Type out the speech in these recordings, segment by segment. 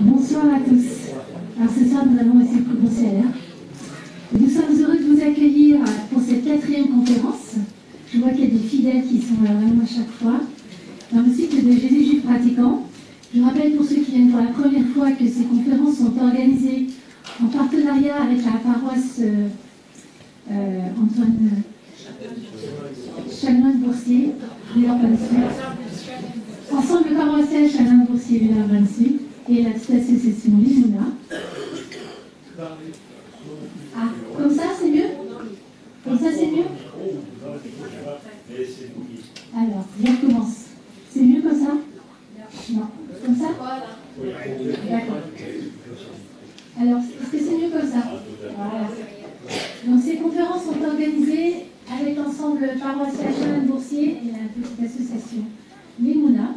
Bonsoir à tous. Alors ce soir, nous avons reçu le conseiller. Nous sommes heureux de vous accueillir pour cette 4e conférence. Je vois qu'il y a des fidèles qui sont là vraiment à chaque fois. Dans le cycle de Jésus Juif pratiquant, je rappelle pour ceux qui viennent pour la première fois que ces conférences sont organisées en partenariat avec la paroisse Antoine Chanoine-Boursier, Villers-Banne-Sud. Ensemble paroissial Chanoine-Boursier, Villers-Banne-Sud et l'association Limouna. Ah, comme ça c'est mieux? Comme ça c'est mieux? Alors, je recommence. C'est mieux comme ça? Non. Comme ça? D'accord. Alors, est-ce que c'est mieux comme ça? Voilà. Donc, ces conférences sont organisées avec l'ensemble paroissial Chanoine-Boursier et la petite association Limouna.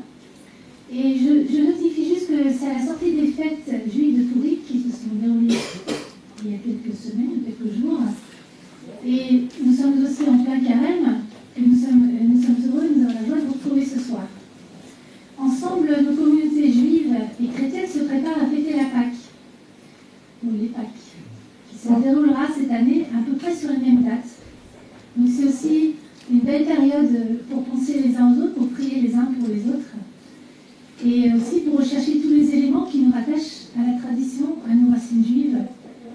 Et je notifie juste que c'est à la sortie des fêtes juives de Purim qui se sont déroulées il y a quelques semaines, quelques jours. Et nous sommes aussi en plein carême, et nous sommes heureux, nous avons la joie de vous retrouver ce soir. Ensemble, nos communautés juives et chrétiennes se préparent à fêter la Pâque, ou les Pâques, qui se déroulera cette année à peu près sur les mêmes dates. Donc c'est aussi une belle période pour penser les uns aux autres, pour prier les uns pour les autres, et aussi pour rechercher tous les éléments qui nous rattachent à la tradition, à nos racines juives,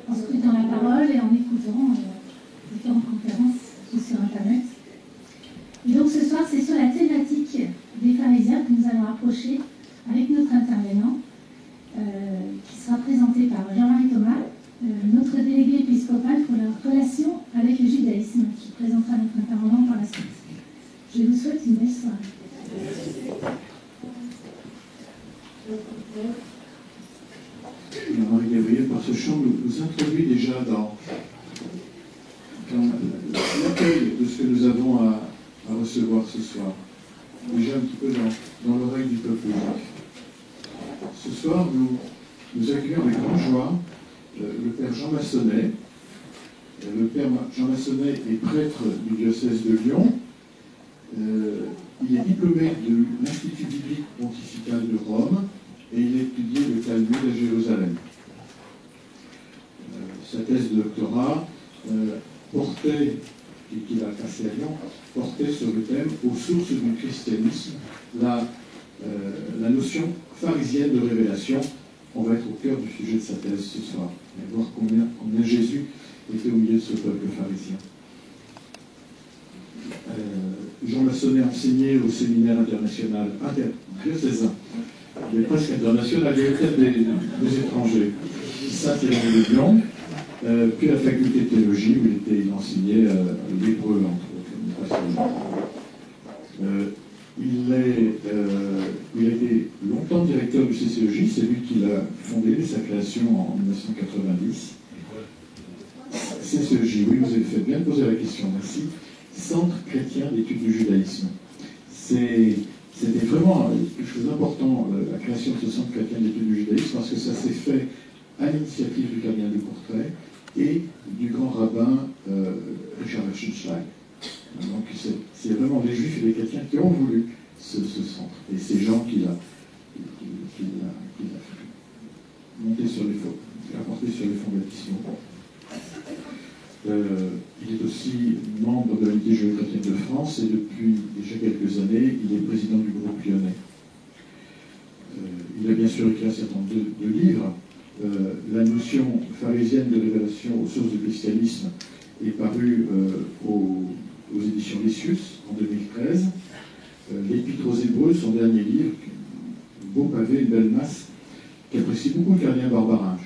en scrutant la parole et en écoutant différentes conférences sur Internet. Et donc ce soir, c'est sur la thématique des pharisiens que nous allons approcher avec notre intervenant, qui sera présenté par Jean-Marie Thomas, notre délégué épiscopal pour la relation avec le judaïsme, qui présentera notre intervenant par la suite. Je vous souhaite une belle soirée. Marie-Gabrielle, par ce chant, nous introduit déjà dans l'accueil de ce que nous avons à recevoir ce soir. Déjà un petit peu dans l'oreille du peuple juif. Ce soir, nous accueillons avec grande joie le père Jean Massonnet. Le père Jean Massonnet est prêtre du diocèse de Lyon. Il est diplômé de l'Institut biblique pontifical de Rome et il a étudié le Talmud à Jérusalem. Sa thèse de doctorat portait, qu'il a passé à Lyon, portait sur le thème « Aux sources du christianisme », la notion pharisienne de révélation. On va être au cœur du sujet de sa thèse ce soir, et voir combien Jésus était au milieu de ce peuple pharisien. Jean Massonnet enseignait au séminaire international diocésain. Il est presque international, il y avait peut-être des étrangers. Saint-Thérèse de Lyon, puis la faculté de théologie où il enseignait l'hébreu, entre autres. Il a été longtemps directeur du CCEJ, c'est lui qui l'a fondé dès sa création en 1990. CCEJ, oui, vous avez fait bien de poser la question, merci. Centre chrétien d'études du judaïsme. C'était vraiment quelque chose d'important, la création de ce centre chrétien d'études du judaïsme, parce que ça s'est fait à l'initiative du cardinal de Courtrai et du grand rabbin Richard Rauschenstein. Donc c'est vraiment les juifs et les chrétiens qui ont voulu ce centre. Et ces gens qui l'a monté sur les fonds, apporté sur les fonds baptismaux. Il est aussi membre de l'Unité juive chrétienne de France et depuis déjà quelques années, il est président du groupe lyonnais. Il a bien sûr écrit un certain nombre de livres. La notion pharisienne de révélation aux sources du christianisme est parue aux éditions Lysius en 2013. L'Épître aux Hébreux, son dernier livre, beau pavé, une belle masse, qu'apprécie beaucoup le cardinal Barbarin.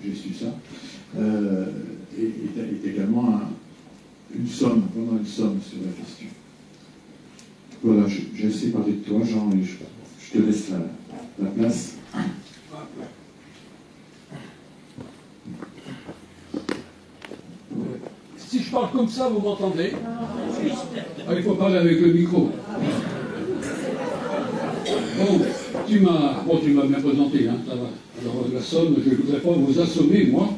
J'ai su ça. Est également une somme, vraiment une somme sur la question. Voilà, j'ai assez parlé de toi, Jean, et je te laisse la place. Si je parle comme ça, vous m'entendez? Il faut parler avec le micro. Tu m'as bien présenté, hein, ça va. Alors la somme, je ne voudrais pas vous assommer, moi.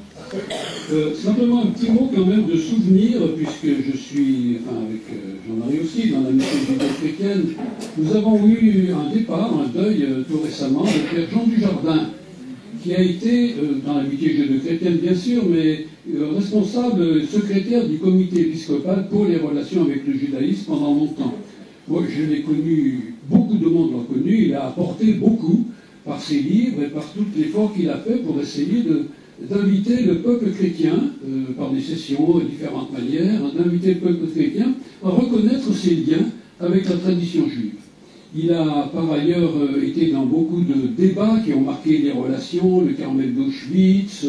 Simplement un petit mot quand même de souvenir, puisque je suis, enfin avec Jean-Marie aussi, dans la mission judéo-chrétienne, nous avons eu un départ, un deuil tout récemment, le père Jean Dujardin, qui a été, dans l'amitié judéo-chrétienne bien sûr, mais responsable secrétaire du comité épiscopal pour les relations avec le judaïsme pendant longtemps. Moi, je l'ai connu, beaucoup de monde l'ont connu, il a apporté beaucoup par ses livres et par tout l'effort qu'il a fait pour essayer d'inviter le peuple chrétien, par des sessions et différentes manières, d'inviter le peuple chrétien à reconnaître ses liens avec la tradition juive. Il a par ailleurs été dans beaucoup de débats qui ont marqué les relations, le Carmel d'Auschwitz,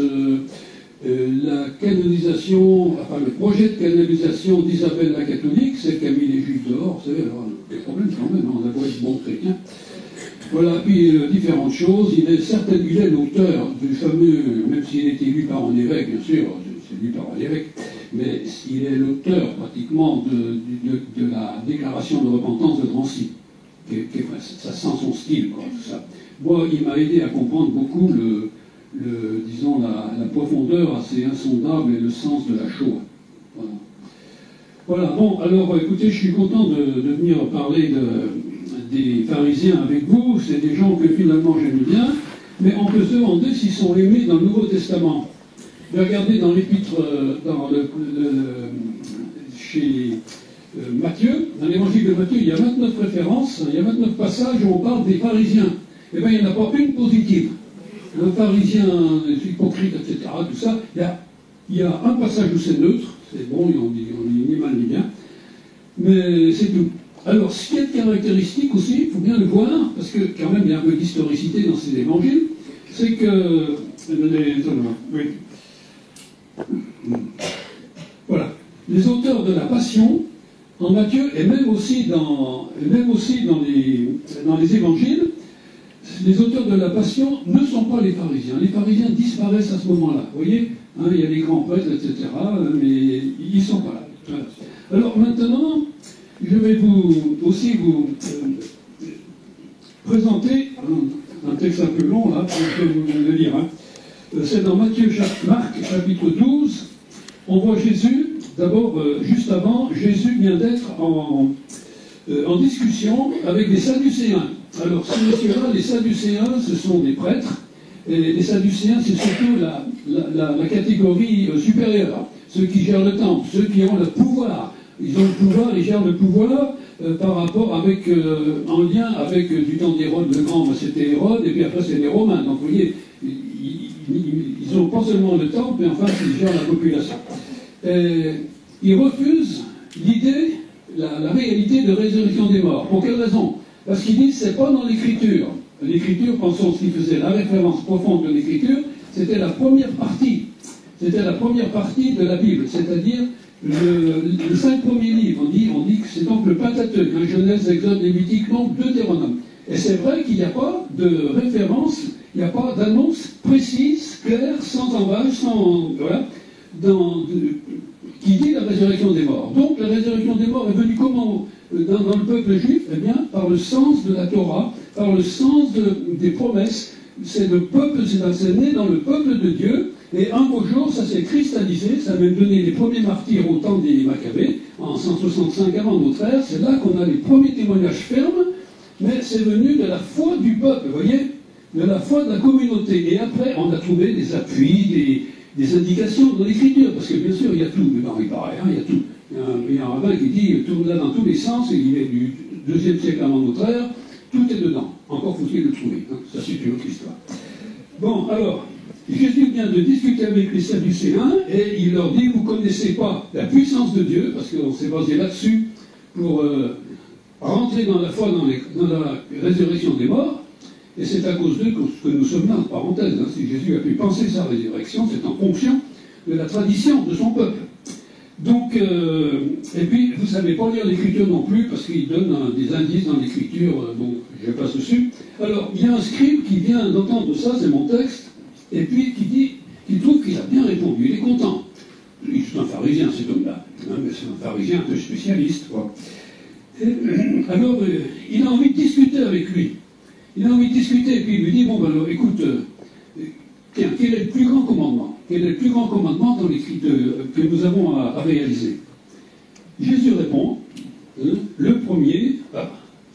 la canonisation, enfin le projet de canonisation d'Isabelle la catholique, celle qui a mis les juifs dehors, vous savez, alors des problèmes quand même, on a beau être bon chrétien. Voilà, puis différentes choses. Il est l'auteur du fameux, même s'il est élu par un évêque, bien sûr, c'est élu par un évêque, mais il est l'auteur pratiquement de la déclaration de repentance de Drancy. Ça sent son style, quoi, tout ça. Moi, il m'a aidé à comprendre beaucoup disons, la profondeur assez insondable et le sens de la Shoah. Voilà. Voilà, bon, alors écoutez, je suis content de venir parler des pharisiens avec vous. C'est des gens que finalement j'aime bien, mais on peut se demander s'ils sont aimés dans le Nouveau Testament. Regardez dans l'épître, chez Matthieu, dans l'évangile de Matthieu, il y a 29 références, il y a 29 passages où on parle des pharisiens. Eh bien, il n'y en a pas une positive. Le pharisien, les hypocrites, etc., tout ça, il y a un passage où c'est neutre, c'est bon, on dit ni mal ni bien, mais c'est tout. Alors, ce qui est caractéristique aussi, il faut bien le voir, parce que quand même il y a un peu d'historicité dans ces évangiles, c'est que voilà, les auteurs de la Passion, en Matthieu, et même aussi dans les évangiles, les auteurs de la Passion ne sont pas les pharisiens. Les pharisiens disparaissent à ce moment-là. Vous voyez, hein, il y a les grands prêtres, etc., mais ils ne sont pas là. Voilà. Alors maintenant, je vais aussi vous présenter un texte un peu long, là, je vais vous le lire. Hein. C'est dans Marc, chapitre 12. On voit Jésus, d'abord, juste avant, Jésus vient d'être en discussion avec des Sadducéens. Alors, ces messieurs-là, les Sadducéens, ce sont des prêtres, et les Sadducéens, c'est surtout la catégorie supérieure, ceux qui gèrent le temple, ceux qui ont le pouvoir. Ils ont le pouvoir, ils gèrent le pouvoir par rapport en lien avec du temps d'Hérode le Grand, c'était Hérode, et puis après c'est les Romains. Donc vous voyez, ils ont pas seulement le temple, mais enfin ils gèrent la population. Ils refusent l'idée, la réalité de résurrection des morts. Pour quelle raison? Parce qu'ils disent c'est pas dans l'Écriture. L'Écriture, pensons ce qui faisait la référence profonde de l'Écriture, c'était la première partie. C'était la première partie de la Bible, c'est-à-dire les 5 premiers livres. On dit que c'est donc le Pentateuque, hein, Genèse, Exode, Lévitique, Nombre, Deutéronome. Et c'est vrai qu'il n'y a pas de référence, il n'y a pas d'annonce précise, claire, sans embâche, voilà, qui dit la résurrection des morts. Donc la résurrection des morts est venue comment dans le peuple juif? Eh bien, par le sens de la Torah, par le sens des promesses. C'est le peuple, c'est né dans le peuple de Dieu, et un beau jour, ça s'est cristallisé, ça a même donné les premiers martyrs au temps des Maccabées, en 165 avant notre ère. C'est là qu'on a les premiers témoignages fermes, mais c'est venu de la foi du peuple, vous voyez, de la foi de la communauté. Et après, on a trouvé des appuis, des indications dans l'Écriture, parce que bien sûr, il y a tout, mais il paraît, hein, il y a tout. Il y a un rabbin qui dit, tout là dans tous les sens, et il est du 2e siècle avant notre ère, tout est dedans. Encore faut-il le trouver, hein. Ça c'est une autre histoire. Bon, alors, Jésus vient de discuter avec les Sadducéens, et il leur dit, vous ne connaissez pas la puissance de Dieu, parce qu'on s'est basé là-dessus pour rentrer dans la foi, dans la résurrection des morts, et c'est à cause d'eux que nous sommes là, en parenthèse. Hein. Si Jésus a pu penser sa résurrection, c'est en fonction de la tradition de son peuple. Donc, et puis, vous ne savez pas lire l'Écriture non plus, parce qu'il donne des indices dans l'Écriture, donc je passe dessus. Alors, il y a un scribe qui vient d'entendre ça, c'est mon texte, et puis qui dit qu'il trouve qu'il a bien répondu, il est content. C'est un pharisien, cet homme-là, hein, mais c'est un pharisien un peu spécialiste, quoi. Alors, il a envie de discuter avec lui. Il a envie de discuter, et puis il lui dit, bon, ben alors, écoute, tiens, quel est le plus grand commandement? quel est le plus grand commandement dans que nous avons à réaliser? Jésus répond, le premier,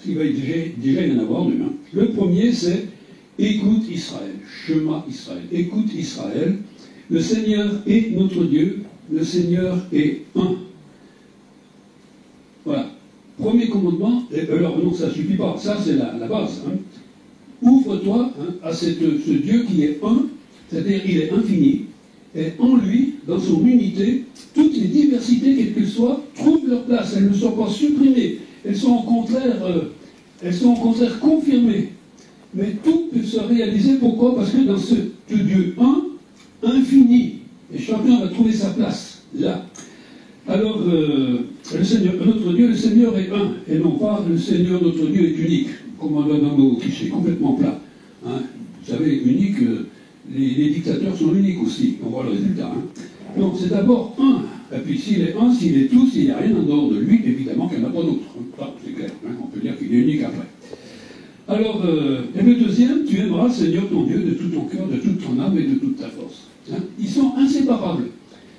il va déjà y en avoir deux, le premier c'est écoute Israël, Shema Israël, écoute Israël, le Seigneur est notre Dieu, le Seigneur est un. Voilà. Premier commandement, alors non, ça ne suffit pas, ça c'est la base. Ouvre-toi à ce Dieu qui est un, c'est-à-dire il est infini, et en lui, dans son unité, toutes les diversités, quelles qu'elles soient, trouvent leur place. Elles ne sont pas supprimées, elles sont au contraire confirmées. Mais tout peut se réaliser, pourquoi? Parce que dans ce Dieu un, infini, et chacun va trouver sa place, là. Alors, le Seigneur, notre Dieu, le Seigneur est un, et non pas le Seigneur, notre Dieu est unique, comme on a dans nos clichés, complètement plat. Vous savez, unique, les dictateurs sont uniques aussi, on voit le résultat. Donc c'est d'abord un, et puis s'il est un, s'il est tout, s'il n'y a rien en dehors de lui, évidemment qu'il n'y en a pas d'autre. C'est clair, on peut dire qu'il est unique après. Alors, et le deuxième, tu aimeras le Seigneur ton Dieu de tout ton cœur, de toute ton âme et de toute ta force. Ils sont inséparables.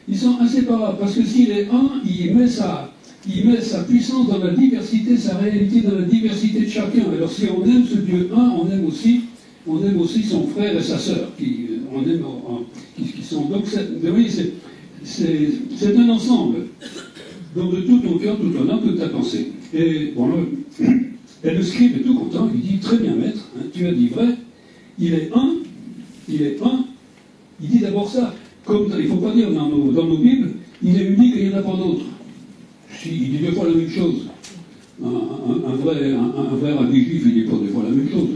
Ils sont inséparables, parce que s'il est un, il met sa puissance dans la diversité, sa réalité dans la diversité de chacun. Alors si on aime ce Dieu un, on aime aussi son frère et sa sœur, qui sont. Donc, oui, c'est un ensemble. Donc de tout ton cœur, tout ton âme, toute ta pensée. Et bon, le scribe est tout content, il dit, très bien maître, tu as dit vrai, il est un, il dit d'abord ça. Comme il ne faut pas dire dans nos Bibles, il est unique et il n'y en a pas d'autre. Si, il dit deux fois la même chose. Un vrai rabbi juif, il ne dit pas deux fois la même chose.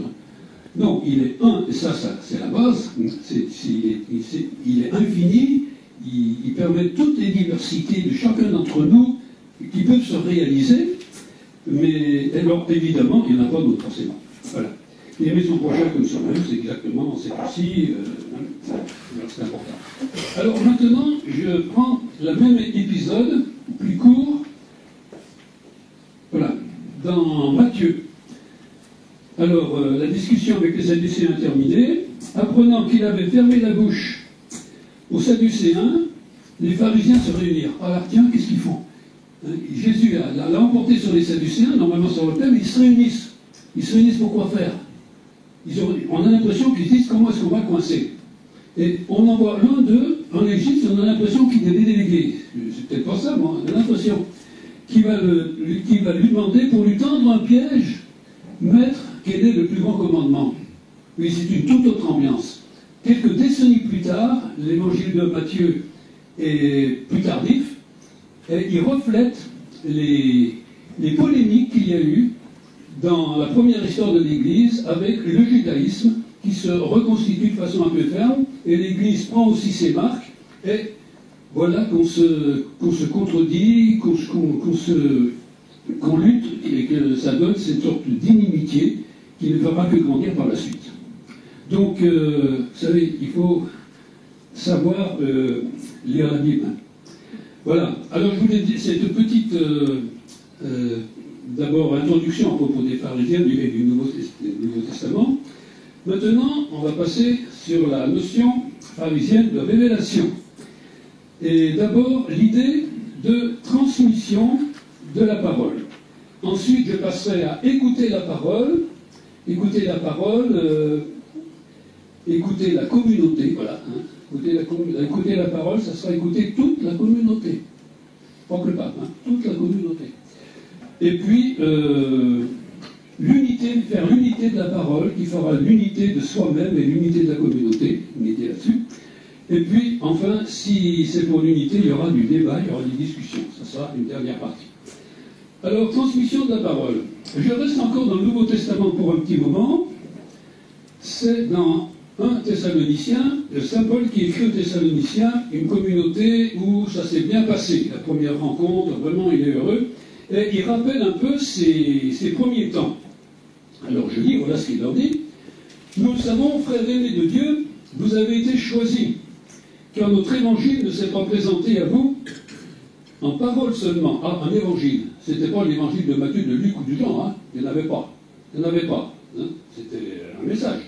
Non, il est un, et ça c'est la base. Il est infini, il permet toutes les diversités de chacun d'entre nous qui peuvent se réaliser, mais alors évidemment, il n'y en a pas d'autre forcément. Voilà. Et aimer son prochain comme soi-même, c'est exactement c'est aussi, c'est important. Alors maintenant, je prends le même épisode, plus court, voilà, dans Matthieu. Alors, la discussion avec les Sadducéens terminée. Apprenant qu'il avait fermé la bouche aux Sadducéens, les pharisiens se réunirent. Alors, tiens, qu'est-ce qu'ils font? Jésus l'a emporté sur les Sadducéens, normalement sur le thème, ils se réunissent. Ils se réunissent pour quoi faire? On a l'impression qu'ils disent comment est-ce qu'on va coincer. Et on envoie l'un d'eux en Égypte, on a l'impression qu'il est délégué. C'est peut-être pas ça, mais on a l'impression qu'il va lui demander pour lui tendre un piège, maître, quel est le plus grand commandement? Oui, c'est une toute autre ambiance. Quelques décennies plus tard, l'évangile de Matthieu est plus tardif, et il reflète les polémiques qu'il y a eu dans la première histoire de l'Église avec le judaïsme qui se reconstitue de façon un peu ferme, et l'Église prend aussi ses marques, et voilà qu'on se contredit, qu'on lutte, et que ça donne cette sorte d'inimitié qui ne fera que grandir par la suite. Donc, vous savez, il faut savoir lire la Bible. Voilà. Alors, je voulais dire cette petite, d'abord, introduction à propos des pharisiens et du Nouveau Testament. Maintenant, on va passer sur la notion pharisienne de révélation. Et d'abord, l'idée de transmission de la parole. Ensuite, je passerai à écouter la parole, écouter la communauté, voilà. Écouter la parole, ça sera écouter toute la communauté. Pas que le pape, toute la communauté. Et puis, faire l'unité de la parole, qui fera l'unité de soi-même et l'unité de la communauté, unité là-dessus. Et puis, enfin, si c'est pour l'unité, il y aura du débat, il y aura des discussions. Ça sera une dernière partie. Alors, transmission de la parole. Je reste encore dans le Nouveau Testament pour un petit moment. C'est dans 1 Thessaloniciens, le Saint Paul qui écrit aux Thessaloniciens, une communauté où ça s'est bien passé. La première rencontre, vraiment, il est heureux. Et il rappelle un peu ses premiers temps. Alors, je lis, voilà ce qu'il leur dit. Nous le savons, frères aimés de Dieu, vous avez été choisis, car notre évangile ne s'est pas présenté à vous en parole seulement. Ah, un évangile. C'était pas l'évangile de Matthieu, de Luc ou du Jean, Il n'y en avait pas. Il n'y en avait pas. C'était un message.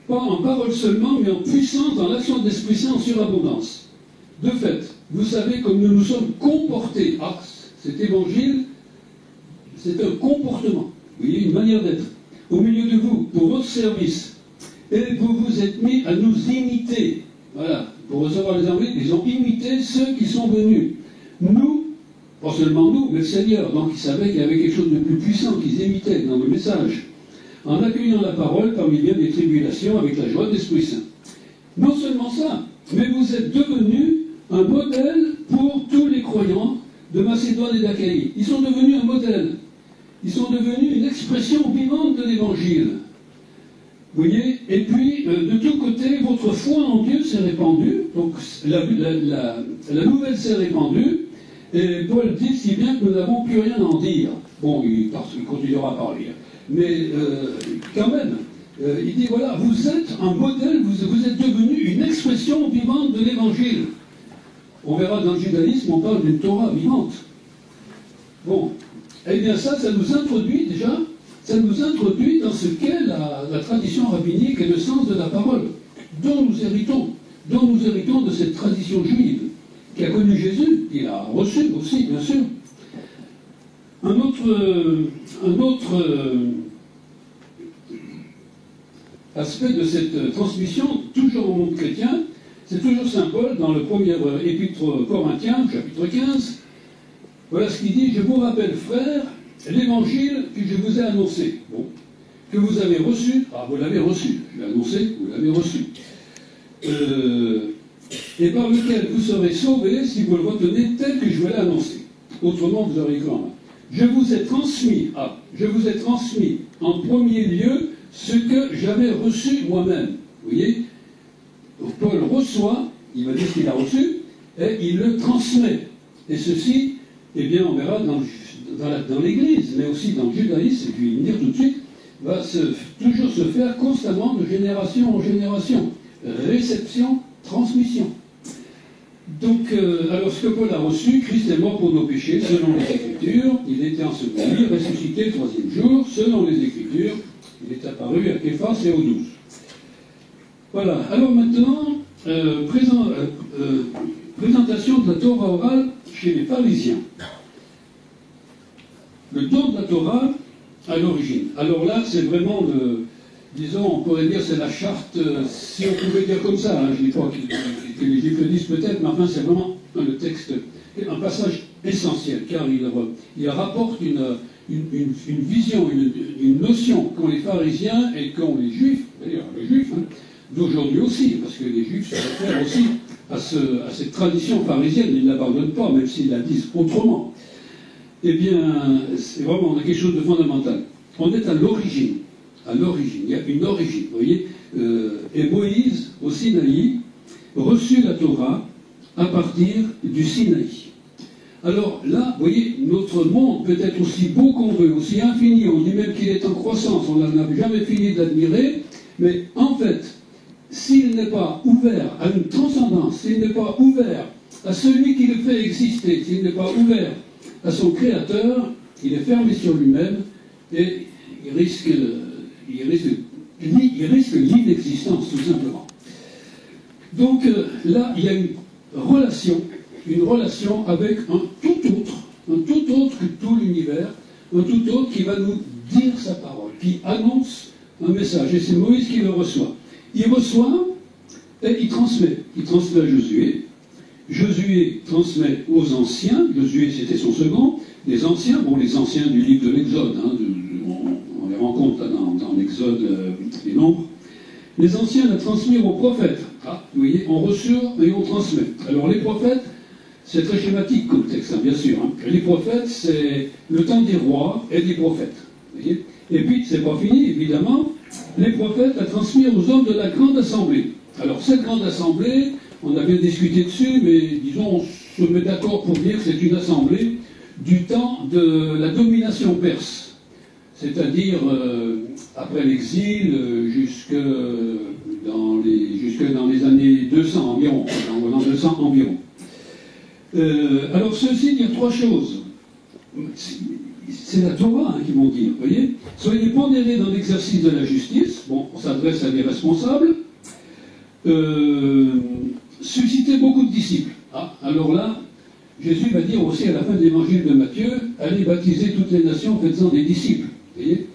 pas en parole seulement, mais en puissance dans l'action de l'Esprit Saint en surabondance. De fait, vous savez comme nous nous sommes comportés. Ah, cet évangile, c'est un comportement, vous voyez, une manière d'être, au milieu de vous, pour votre service. Et vous vous êtes mis à nous imiter. Voilà, pour recevoir les envoyés, ils ont imité ceux qui sont venus. Nous, pas seulement nous, mais le Seigneur. Donc ils savaient qu'il y avait quelque chose de plus puissant qu'ils imitaient dans le message. En accueillant la parole parmi bien des tribulations avec la joie de l'Esprit Saint. Non seulement ça, mais vous êtes devenus un modèle pour tous les croyants de Macédoine et d'Achaïe. Ils sont devenus un modèle. Ils sont devenus une expression vivante de l'Évangile. Vous voyez, et puis, de tous côtés, votre foi en Dieu s'est répandue, donc la nouvelle s'est répandue, et Paul dit si bien que nous n'avons plus rien à en dire. Bon, il continuera à parler, mais quand même, il dit voilà, vous êtes un modèle, vous êtes devenu une expression vivante de l'Évangile. On verra dans le judaïsme, on parle d'une Torah vivante. Bon, eh bien ça nous introduit déjà. Ça nous introduit dans ce qu'est la tradition rabbinique et le sens de la parole, dont nous héritons de cette tradition juive, qui a connu Jésus, qui l'a reçu aussi, bien sûr. Un autre aspect de cette transmission, toujours au monde chrétien, c'est toujours Saint Paul, dans le premier épître Corinthiens, chapitre 15. Voilà ce qu'il dit, je vous rappelle, frères, l'évangile que je vous ai annoncé, bon, que vous avez reçu, vous l'avez reçu, je l'ai annoncé, vous l'avez reçu, et par lequel vous serez sauvés si vous le retenez tel que je vous l'ai annoncé. Autrement, vous aurez cru en moi. Je vous ai transmis en premier lieu ce que j'avais reçu moi-même. Vous voyez, Paul reçoit, il va dire ce qu'il a reçu, et il le transmet. Et ceci, eh bien, on verra dans l'Église, mais aussi dans le judaïsme, et puis il va dire tout de suite, va toujours se faire constamment de génération en génération. Réception, transmission. Donc, alors ce que Paul a reçu, Christ est mort pour nos péchés, selon les Écritures, il était enseveli, ressuscité le troisième jour, selon les Écritures, il est apparu à Képhas et aux 12. Voilà, alors maintenant, présentation de la Torah orale chez les pharisiens. Le don de la Torah à l'origine. Alors là, c'est vraiment disons, on pourrait dire c'est la charte, si on pouvait dire comme ça, je ne dis pas que les Juifs le disent peut-être, mais enfin c'est vraiment le texte, un passage essentiel, car il rapporte une vision, une notion qu'ont les pharisiens et qu'ont les Juifs, d'ailleurs les Juifs, d'aujourd'hui aussi, parce que les Juifs se réfèrent aussi à cette tradition pharisienne, ils ne l'abandonnent pas, même s'ils la disent autrement. Eh bien, c'est vraiment, on a quelque chose de fondamental. On est à l'origine. À l'origine, il y a une origine, vous voyez. Et Moïse, au Sinaï, reçut la Torah à partir du Sinaï. Alors là, vous voyez, notre monde peut être aussi beau qu'on veut, aussi infini, on dit même qu'il est en croissance, on n'a jamais fini de l'admirer, mais en fait, s'il n'est pas ouvert à une transcendance, s'il n'est pas ouvert à celui qui le fait exister, s'il n'est pas ouvert à son Créateur, il est fermé sur lui-même et il risque l'inexistence, tout simplement. Donc là, il y a une relation avec un tout autre que tout l'univers, un tout autre qui va nous dire sa parole, qui annonce un message. Et c'est Moïse qui le reçoit. Il reçoit et il transmet. Il transmet à Josué. Josué transmet aux anciens. Josué, c'était son second. Les anciens, les anciens du livre de l'Exode, on les rencontre dans l'Exode des Nombres. Les anciens l'ont transmis aux prophètes. Vous voyez, on reçoit et on transmet. Alors les prophètes, c'est très schématique comme texte, bien sûr. Les prophètes, c'est le temps des rois et des prophètes. Vous voyez. Et puis, c'est pas fini, évidemment. Les prophètes l'ont transmis aux hommes de la grande assemblée. Alors cette grande assemblée, on a bien discuté dessus, mais disons, on se met d'accord pour dire que c'est une assemblée du temps de la domination perse. C'est-à-dire, après l'exil, jusque dans les années 200 environ, en l'an 200 environ. Alors ceci dit trois choses. c'est la Torah qui vont dire, vous voyez. Soyez pondérés dans l'exercice de la justice. Bon, on s'adresse à des responsables. Suscitez beaucoup de disciples. Ah, alors là, Jésus va dire aussi à la fin de l'évangile de Matthieu, allez baptiser toutes les nations, faites-en des disciples. Vous voyez.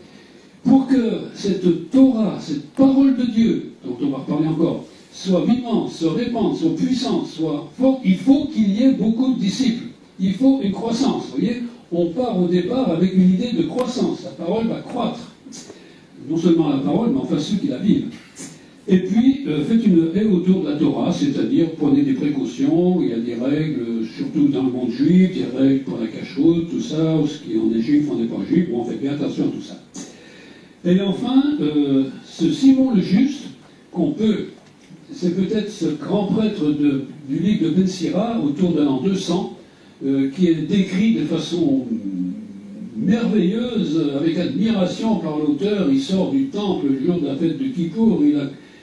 Pour que cette Torah, cette parole de Dieu, dont on va reparler encore, soit vivante, se répande, soit puissante, soit forte, il faut qu'il y ait beaucoup de disciples. Il faut une croissance. Vous voyez, on part au départ avec une idée de croissance. La parole va croître. Non seulement la parole, mais enfin ceux qui la vivent. Et puis, faites une haie autour de la Torah, c'est-à-dire prenez des précautions, il y a des règles, surtout dans le monde juif, des règles pour la cacheroute, tout ça, ou ce qui en est juif, on n'est pas juif, bon, on fait bien attention à tout ça. Et enfin, ce Simon le Juste, qu'on peut, c'est peut-être ce grand prêtre du livre de Ben Sira, autour de l'an 200, qui est décrit de façon merveilleuse, avec admiration par l'auteur. Il sort du temple le jour de la fête de Kippour,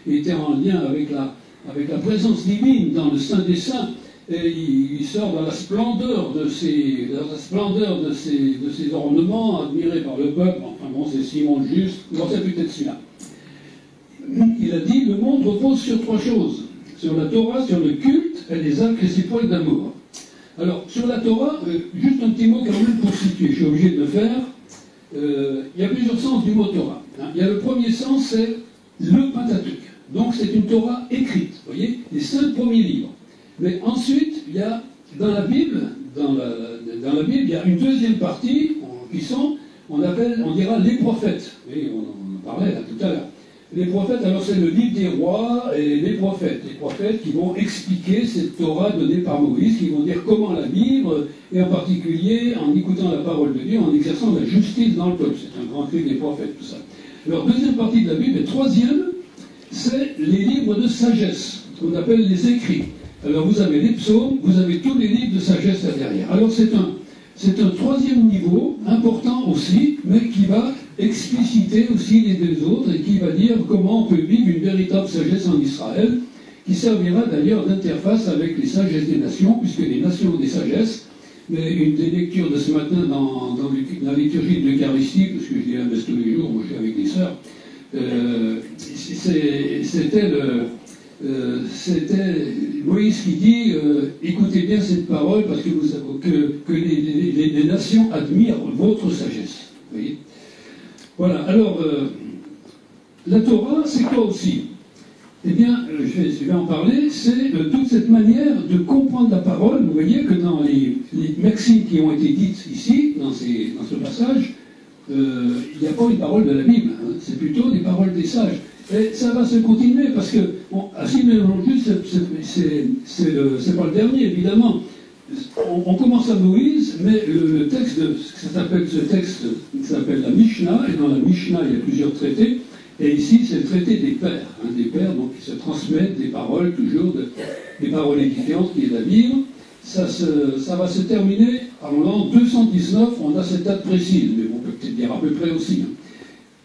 il était en lien avec la présence divine dans le Saint des Saints, et il sort dans la splendeur de ses ornements, admiré par le peuple. Enfin bon, c'est Simon le Juste, bon, c'est peut-être celui-là. Il a dit, le monde repose sur trois choses, sur la Torah, sur le culte et les actes réciproques d'amour. Alors, sur la Torah, juste un petit mot quand même pour situer, je suis obligé de le faire. Il y a plusieurs sens du mot Torah. Il y a le premier sens, c'est le Pentateuque. Donc c'est une Torah écrite, vous voyez, les 5 premiers livres. Mais ensuite, il y a dans la Bible, il y a une deuxième partie qui sont, on dira les prophètes. Oui, on en parlait là tout à l'heure. Les prophètes, alors c'est le livre des rois et les prophètes. Les prophètes qui vont expliquer cette Torah donnée par Moïse, qui vont dire comment la vivre, et en particulier en écoutant la parole de Dieu, en exerçant la justice dans le peuple. C'est un grand cri des prophètes, tout ça. Alors, deuxième partie de la Bible, et troisième, c'est les livres de sagesse, ce qu'on appelle les écrits. Alors, vous avez les psaumes, vous avez tous les livres de sagesse là derrière. Alors, c'est un troisième niveau, important aussi, mais qui va expliciter aussi les deux autres et qui va dire comment on peut vivre une véritable sagesse en Israël, qui servira d'ailleurs d'interface avec les sagesses des nations, puisque les nations ont des sagesses. Mais une des lectures de ce matin dans la liturgie de l'Eucharistie, parce que je dis la messe tous les jours, moi je suis avec les sœurs, c'était Moïse qui dit écoutez bien cette parole parce que les nations admirent votre sagesse. Vous voyez. Voilà, alors la Torah, c'est quoi aussi? Eh bien, je vais en parler, c'est toute cette manière de comprendre la parole. Vous voyez que dans les maximes qui ont été dites ici, dans ce passage, il n'y a pas une parole de la Bible, hein, c'est plutôt des paroles des sages. Et ça va se continuer, parce que, Simon le Juste, c'est pas le dernier, évidemment. On commence à Moïse, mais le texte, ce texte s'appelle la Mishnah, et dans la Mishnah, il y a plusieurs traités. Et ici, c'est le traité des pères, des pères donc, qui se transmettent des paroles, toujours, des paroles édifiantes qui est à vivre. Ça va se terminer en l'an 219, on a cette date précise, mais on peut peut-être dire à peu près aussi.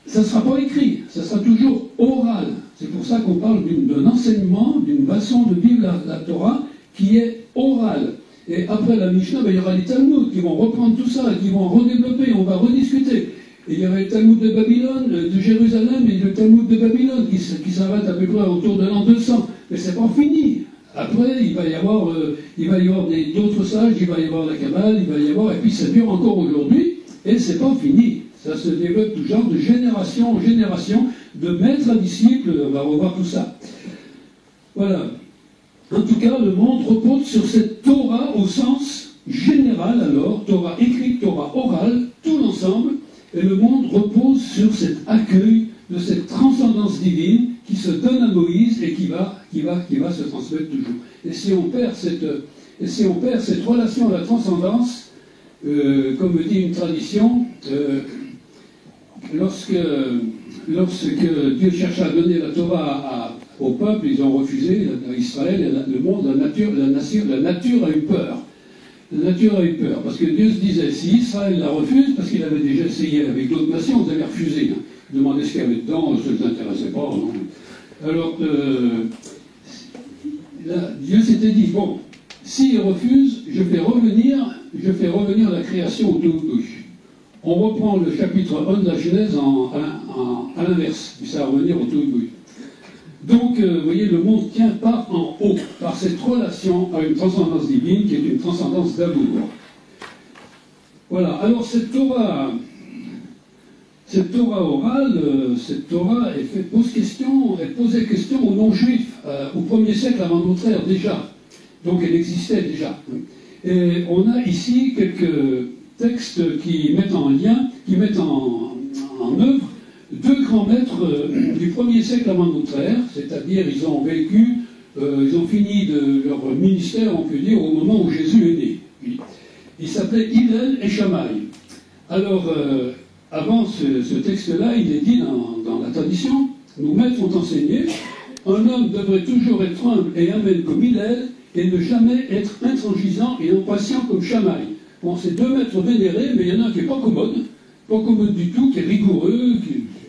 Ça ne sera pas écrit, ça sera toujours oral. C'est pour ça qu'on parle d'un enseignement, d'une façon de vivre la Torah qui est orale. Et après la Mishnah, il y aura les Talmuds qui vont reprendre tout ça, qui vont redévelopper, on va rediscuter. Et il y avait le Talmud de Babylone, de Jérusalem, et le Talmud de Babylone qui s'arrête à peu près autour de l'an 200. Mais c'est pas fini. Après, il va y avoir d'autres sages, il va y avoir la Kabbale, et puis ça dure encore aujourd'hui, et c'est pas fini. Ça se développe tout genre de génération en génération, de maître à disciple, on va revoir tout ça. Voilà. En tout cas, le monde repose sur cette Torah au sens général, alors, Torah écrite, Torah orale, tout l'ensemble, et le monde repose sur cet accueil de cette transcendance divine qui se donne à Moïse et qui va se transmettre toujours. Et si on perd cette relation à la transcendance, comme dit une tradition, lorsque Dieu chercha à donner la Torah au peuple, ils ont refusé, à Israël, et le monde, la nature a eu peur. La nature a eu peur, parce que Dieu se disait, si Israël la refuse, parce qu'il avait déjà essayé avec d'autres nations, ils avaient refusé. Hein. Ils demandaient ce qu'il y avait dedans, ça ne les intéressait pas. Non. Alors, Dieu s'était dit, bon, s'il refuse, je fais revenir la création au tout. on reprend le chapitre 1 de la Genèse à l'inverse, puis ça va revenir au tout début. Donc, vous voyez, le monde tient par en haut, par cette relation à une transcendance divine qui est une transcendance d'amour. Voilà, alors cette Torah orale, cette Torah, elle posait question aux non-juifs, au 1er siècle avant notre ère déjà. Donc elle existait déjà. Et on a ici quelques textes qui mettent en lien, qui mettent en œuvre deux grands maîtres du 1er siècle avant notre ère, c'est-à-dire ils ont vécu, ils ont fini de leur ministère, on peut dire, au moment où Jésus est né. Ils s'appelaient Hillel et Shammai. Alors, avant ce texte-là, il est dit dans la tradition, nos maîtres ont enseigné, un homme devrait toujours être humble et humble comme Hillel, et ne jamais être intransigeant et impatient comme Shammai. Bon, c'est deux maîtres vénérés, mais il y en a un qui n'est pas commode du tout, qui est rigoureux,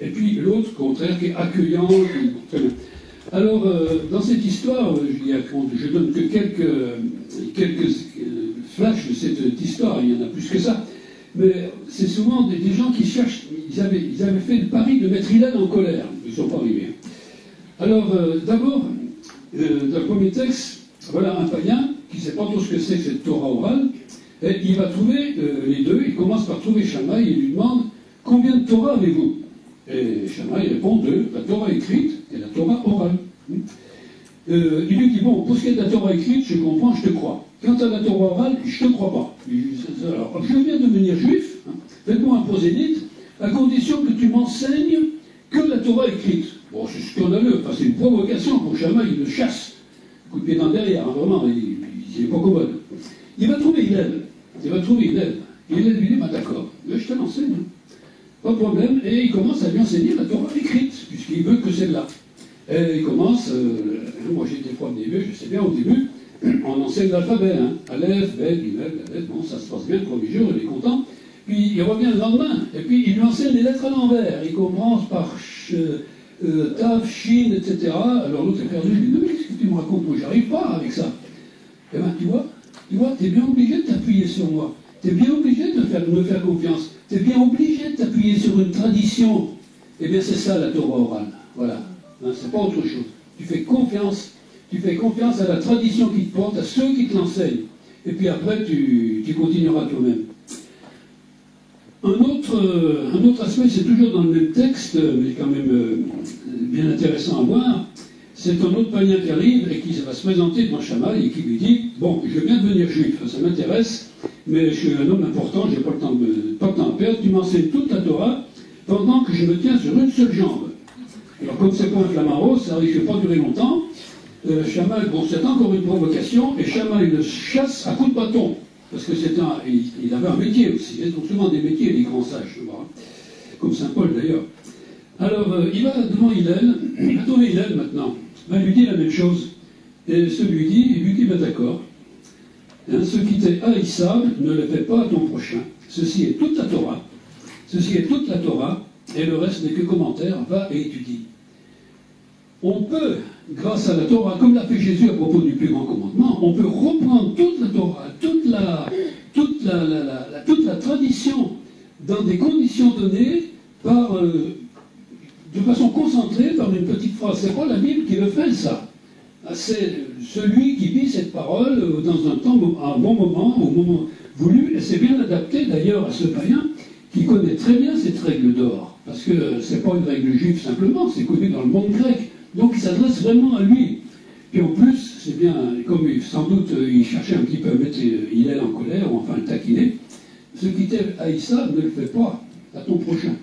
et puis l'autre, au contraire, qui est accueillant. Alors, dans cette histoire, je donne que quelques flashs de cette histoire, il y en a plus que ça, mais c'est souvent des gens qui cherchent, ils avaient fait le pari de mettre Hillel en colère, ils ne sont pas arrivés. Alors, d'abord, dans le premier texte, voilà un païen qui ne sait pas trop ce que c'est que cette Torah orale, et il va trouver les deux, il commence par trouver Shammai et lui demande « Combien de Torah avez-vous » Et Shammai répond deux, la Torah écrite et la Torah orale. Il lui dit « Bon, pour ce qui est de la Torah écrite, je comprends, je te crois. Quant à la Torah orale, je ne te crois pas. Alors, je viens de devenir juif, faites-moi un prosélyte, à condition que tu m'enseignes que la Torah écrite. » Bon, c'est scandaleux, enfin, c'est une provocation pour Shammai, il le chasse. Coup de pied dans le derrière, hein, vraiment, il n'est pas commode. Il va trouver Hillel. Hillel lui dit, bah, d'accord, je te l'enseigne. Pas de problème. Et il commence à lui enseigner la Torah écrite, puisqu'il veut que celle-là. Et il commence, moi j'étais prof des vieux, je sais bien, au début, on enseigne l'alphabet, hein. Aleph, Bet, Gimel, Dalet, bon, ça se passe bien, le premier jour, il est content. Puis il revient le lendemain, et puis il lui enseigne les lettres à l'envers. Il commence par Tav, Shin, etc. Alors l'autre est perdu, il dit, mais qu'est-ce que tu me racontes? Moi, j'arrive pas avec ça. Eh bien, tu vois, tu es bien obligé de t'appuyer sur moi. Tu es bien obligé de me faire confiance. Tu es bien obligé de t'appuyer sur une tradition. Eh bien, c'est ça la Torah orale. Voilà. Hein, c'est pas autre chose. Tu fais confiance à la tradition qui te porte, à ceux qui te l'enseignent. Et puis après, tu continueras toi-même. Un autre aspect, c'est toujours dans le même texte, mais quand même bien intéressant à voir. C'est un autre païen qui arrive et qui va se présenter devant Shammai et qui lui dit « Bon, je viens de devenir juif, ça m'intéresse, mais je suis un homme important, je n'ai pas le temps à perdre, tu m'enseignes toute la Torah pendant que je me tiens sur une seule jambe. » Alors comme c'est pas un flamant rose, ça risque de pas durer longtemps. Shammai, bon, c'est encore une provocation, et Shammai le chasse à coups de bâton, parce que il avait un métier aussi, ils ont souvent des métiers, les grands sages, comme Saint Paul d'ailleurs. Alors, il va devant Hillel, il va trouver Hillel maintenant. Ben, il lui dit la même chose. Et il lui dit, ben d'accord, hein, ce qui t'est haïssable, ne le fais pas à ton prochain. Ceci est toute la Torah. Et le reste n'est que commentaire, va et étudie. On peut, grâce à la Torah, comme l'a fait Jésus à propos du plus grand commandement, on peut reprendre toute la Torah, toute la tradition, dans des conditions données, de façon concentrée par une petite phrase. C'est pas la Bible qui le fait, ça. C'est celui qui vit cette parole dans un temps, à un bon moment, au moment voulu, et c'est bien adapté d'ailleurs à ce païen qui connaît très bien cette règle d'or. Parce que c'est pas une règle juive simplement, c'est connu dans le monde grec. Donc il s'adresse vraiment à lui. Et en plus, c'est bien, comme sans doute il cherchait un petit peu à mettre Hillel en colère, ou enfin le taquiner, ce qui t'est haïssable, ne le fais pas à ton prochain.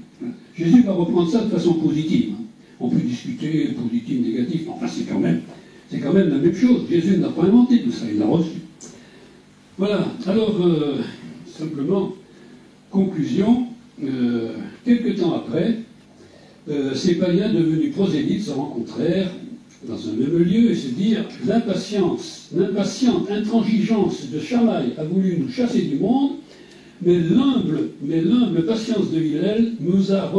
Jésus va reprendre ça de façon positive. On peut discuter positif, négatif, mais enfin c'est quand même la même chose. Jésus n'a pas inventé tout ça, il l'a reçu. Voilà, alors simplement, conclusion, quelques temps après, ces païens devenus prosélytes se rencontrèrent dans un même lieu et se dirent « L'impatiente intransigeance de Shammai a voulu nous chasser du monde, mais l'humble patience de Hillel nous a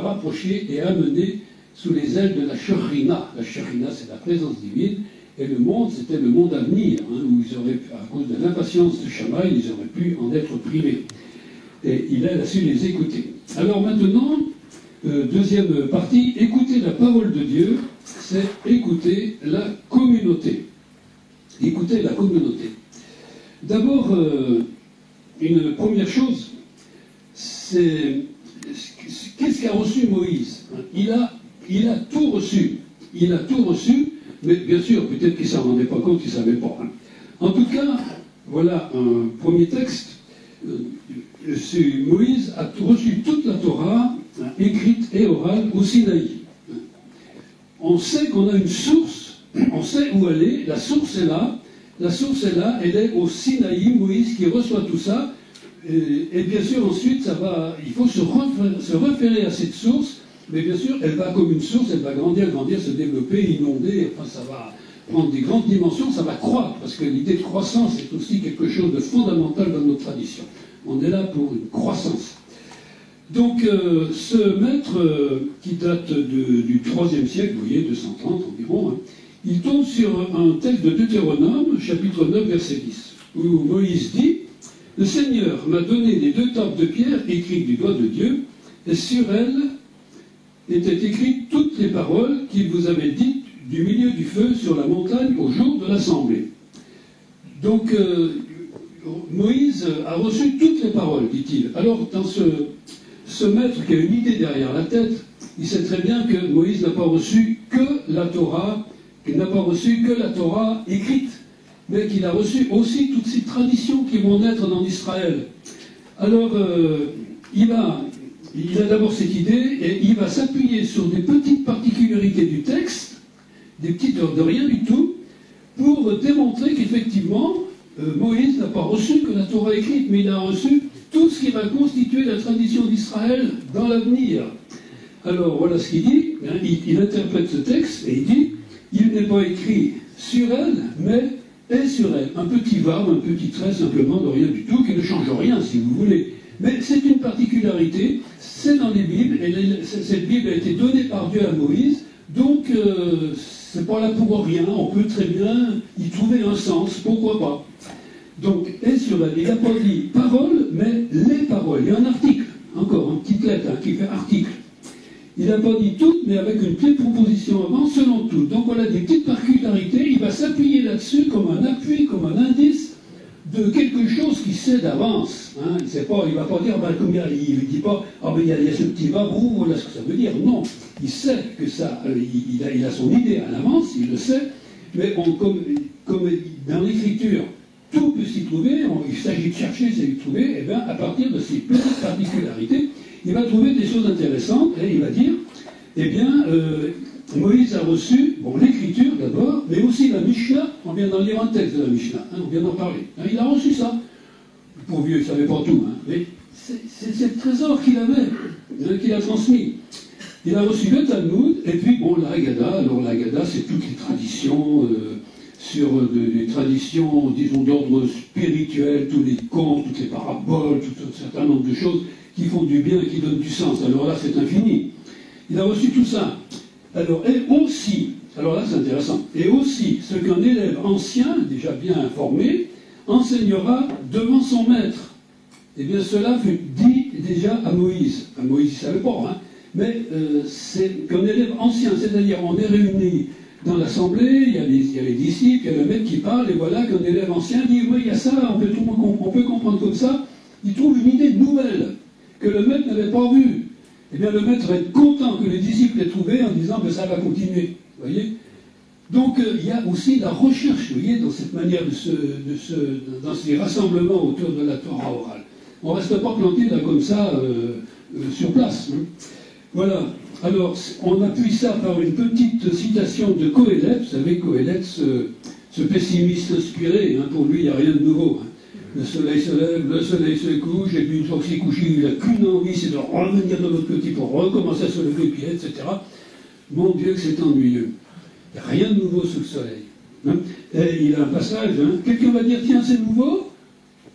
rapprochés et amenés sous les ailes de la Shekhinah. La Shekhinah, c'est la présence divine, et le monde, c'était le monde à venir, hein, où ils auraient, à cause de l'impatience de Shammai, ils auraient pu en être privés. et il a su les écouter. Alors maintenant, deuxième partie, écouter la parole de Dieu, c'est écouter la communauté. Écouter la communauté. D'abord, une première chose, c'est qu'est-ce qu'a reçu Moïse? Il a tout reçu. Il a tout reçu, mais bien sûr, peut-être qu'il ne s'en rendait pas compte, qu'il ne savait pas. En tout cas, voilà un premier texte. Moïse a reçu toute la Torah, écrite et orale, au Sinaï. On sait qu'on a une source, on sait où elle est, la source est là. La source est là, elle est au Sinaï, Moïse qui reçoit tout ça. Et bien sûr, ensuite, il faut se référer à cette source, mais bien sûr, elle va comme une source, elle va grandir, se développer, inonder, enfin, ça va prendre des grandes dimensions, ça va croître, parce que l'idée de croissance est aussi quelque chose de fondamental dans notre tradition. On est là pour une croissance. Donc, ce maître, qui date du IIIe siècle, vous voyez, 230 environ, hein, il tombe sur un texte de Deutéronome, chapitre 9, verset 10, où Moïse dit « Le Seigneur m'a donné les 2 tables de pierre écrites du doigt de Dieu, et sur elles étaient écrites toutes les paroles qu'il vous avait dites du milieu du feu sur la montagne au jour de l'assemblée. » Donc, Moïse a reçu toutes les paroles, dit-il. Alors, dans ce maître qui a une idée derrière la tête, il sait très bien que Moïse n'a pas reçu que la Torah, qu'il n'a pas reçu que la Torah écrite, mais qu'il a reçu aussi toutes ces traditions qui vont naître dans Israël. Alors, il a d'abord cette idée, et il va s'appuyer sur des petites particularités du texte, des petites de rien du tout, pour démontrer qu'effectivement, Moïse n'a pas reçu que la Torah écrite, mais il a reçu tout ce qui va constituer la tradition d'Israël dans l'avenir. Alors, voilà ce qu'il dit, hein, il interprète ce texte, et il dit « Il n'est pas écrit sur elle, mais est sur elle. » Un petit verbe, un petit trait simplement de rien du tout, qui ne change rien, si vous voulez. Mais c'est une particularité, c'est dans les Bibles, et cette Bible a été donnée par Dieu à Moïse, donc c'est pas là pour rien, on peut très bien y trouver un sens, pourquoi pas. Donc, est sur elle, il n'a pas dit parole, mais les paroles. Il y a un article, encore, une petite lettre hein, qui fait article. Il n'a pas dit toutes, mais avec une petite proposition avant, selon toutes. Donc voilà des petites particularités, il va s'appuyer là-dessus comme un appui, comme un indice de quelque chose qu'il sait d'avance. Hein. Il ne va pas dire, il ne dit pas, il y a ce petit vabrou, voilà ce que ça veut dire. Non, il sait que ça, il a son idée à l'avance, il le sait, mais comme dans l'écriture, tout peut s'y trouver, il s'agit de chercher, c'est de trouver, et bien à partir de ces petites particularités, il va trouver des choses intéressantes, et il va dire, eh bien, Moïse a reçu, l'écriture d'abord, mais aussi la Mishnah, on vient d'en lire un texte de la Mishnah, hein, on vient d'en parler. Hein, il a reçu ça. Le pauvre vieux, il ne savait pas tout, hein, mais c'est le trésor qu'il avait, hein, qu'il a transmis. Il a reçu le Talmud, et puis, la Haggadah. Alors la Haggadah, c'est toutes les traditions, sur des traditions, disons, d'ordre spirituel, tous les contes, toutes les paraboles, tout un certain nombre de choses qui font du bien et qui donnent du sens. Alors là, c'est infini. Il a reçu tout ça. Alors, et aussi, alors là c'est intéressant, et aussi ce qu'un élève ancien, déjà bien informé, enseignera devant son maître. Eh bien cela fut dit déjà à Moïse. À Moïse, il ne savait pas, hein, mais c'est qu'un élève ancien, c'est-à-dire on est réunis dans l'assemblée, il y a les disciples, il y a le maître qui parle, et voilà qu'un élève ancien dit, oui, il y a ça, on peut comprendre comme ça, il trouve une idée nouvelle que le maître n'avait pas vue. Eh bien, le maître va être content que les disciples l'aient trouvé en disant que ça va continuer. Vous voyez? Donc, il y a aussi la recherche, vous voyez, dans cette manière dans ces rassemblements autour de la Torah orale. On ne reste pas planté là comme ça, sur place. Hein. Voilà. Alors, on appuie ça par une petite citation de Qoéleth. Vous savez, Qoéleth, ce pessimiste inspiré, hein, pour lui, il n'y a rien de nouveau. Hein. Le soleil se lève, le soleil se couche, et puis une fois qu'il s'est couché, il n'a qu'une envie, c'est de revenir de l'autre côté pour recommencer à se lever, puis etc. Mon Dieu, que c'est ennuyeux. Il n'y a rien de nouveau sous le soleil. Hein. Et il a un passage, hein. Quelqu'un va dire, tiens, c'est nouveau?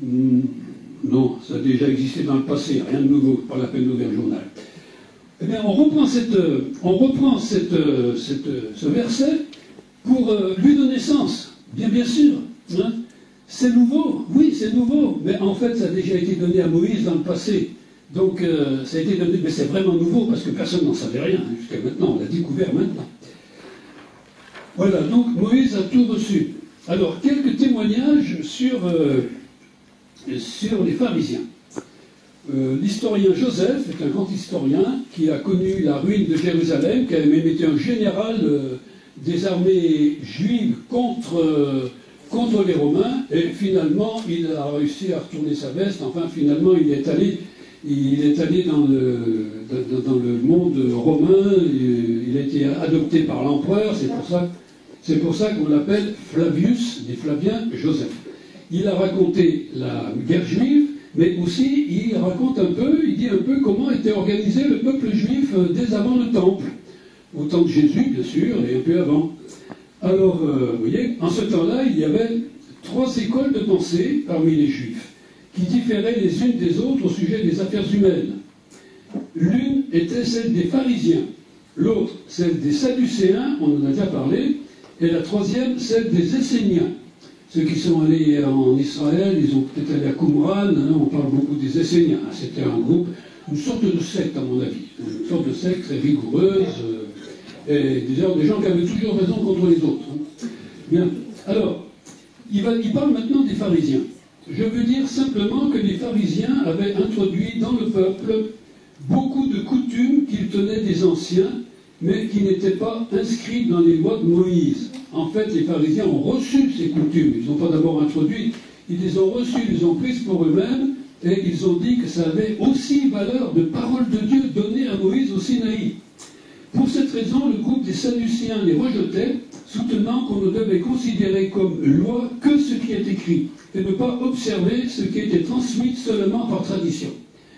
Non, ça a déjà existé dans le passé, rien de nouveau, pas la peine d'ouvrir le journal. Eh bien, on reprend ce verset pour lui donner sens, bien sûr. Hein. C'est nouveau, oui, c'est nouveau, mais en fait, ça a déjà été donné à Moïse dans le passé. Donc, ça a été donné, mais c'est vraiment nouveau, parce que personne n'en savait rien jusqu'à maintenant, on l'a découvert maintenant. Voilà, donc Moïse a tout reçu. Alors, quelques témoignages sur les pharisiens. L'historien Joseph est un grand historien qui a connu la ruine de Jérusalem, qui a même été un général des armées juives contre les Romains, et finalement il a réussi à retourner sa veste. Enfin, finalement il est allé dans le monde romain, il a été adopté par l'empereur, c'est pour ça qu'on l'appelle Flavius, des Flaviens, Joseph. Il a raconté la guerre juive, mais aussi il raconte il dit un peu comment était organisé le peuple juif dès avant le temple, au temps de Jésus bien sûr, et un peu avant. Alors, vous voyez, en ce temps-là, il y avait 3 écoles de pensée parmi les Juifs, qui différaient les unes des autres au sujet des affaires humaines. L'une était celle des pharisiens, l'autre celle des sadducéens, on en a déjà parlé, et la troisième celle des esséniens. Ceux qui sont allés en Israël, ils ont peut-être allé à Qumran, hein, on parle beaucoup des esséniens. C'était un groupe, une sorte de secte à mon avis, une sorte de secte très rigoureuse, et des gens qui avaient toujours raison contre les autres. Hein. Bien. Alors, il parle maintenant des pharisiens. Je veux dire simplement que les pharisiens avaient introduit dans le peuple beaucoup de coutumes qu'ils tenaient des anciens, mais qui n'étaient pas inscrites dans les lois de Moïse. En fait, les pharisiens ont reçu ces coutumes. Ils n'ont pas d'abord introduit, ils les ont reçues, ils les ont prises pour eux-mêmes, et ils ont dit que ça avait aussi valeur de parole de Dieu donnée à Moïse au Sinaï. Pour cette raison, le groupe des Sadducéens les rejetait, soutenant qu'on ne devait considérer comme loi que ce qui est écrit, et ne pas observer ce qui était transmis seulement par tradition.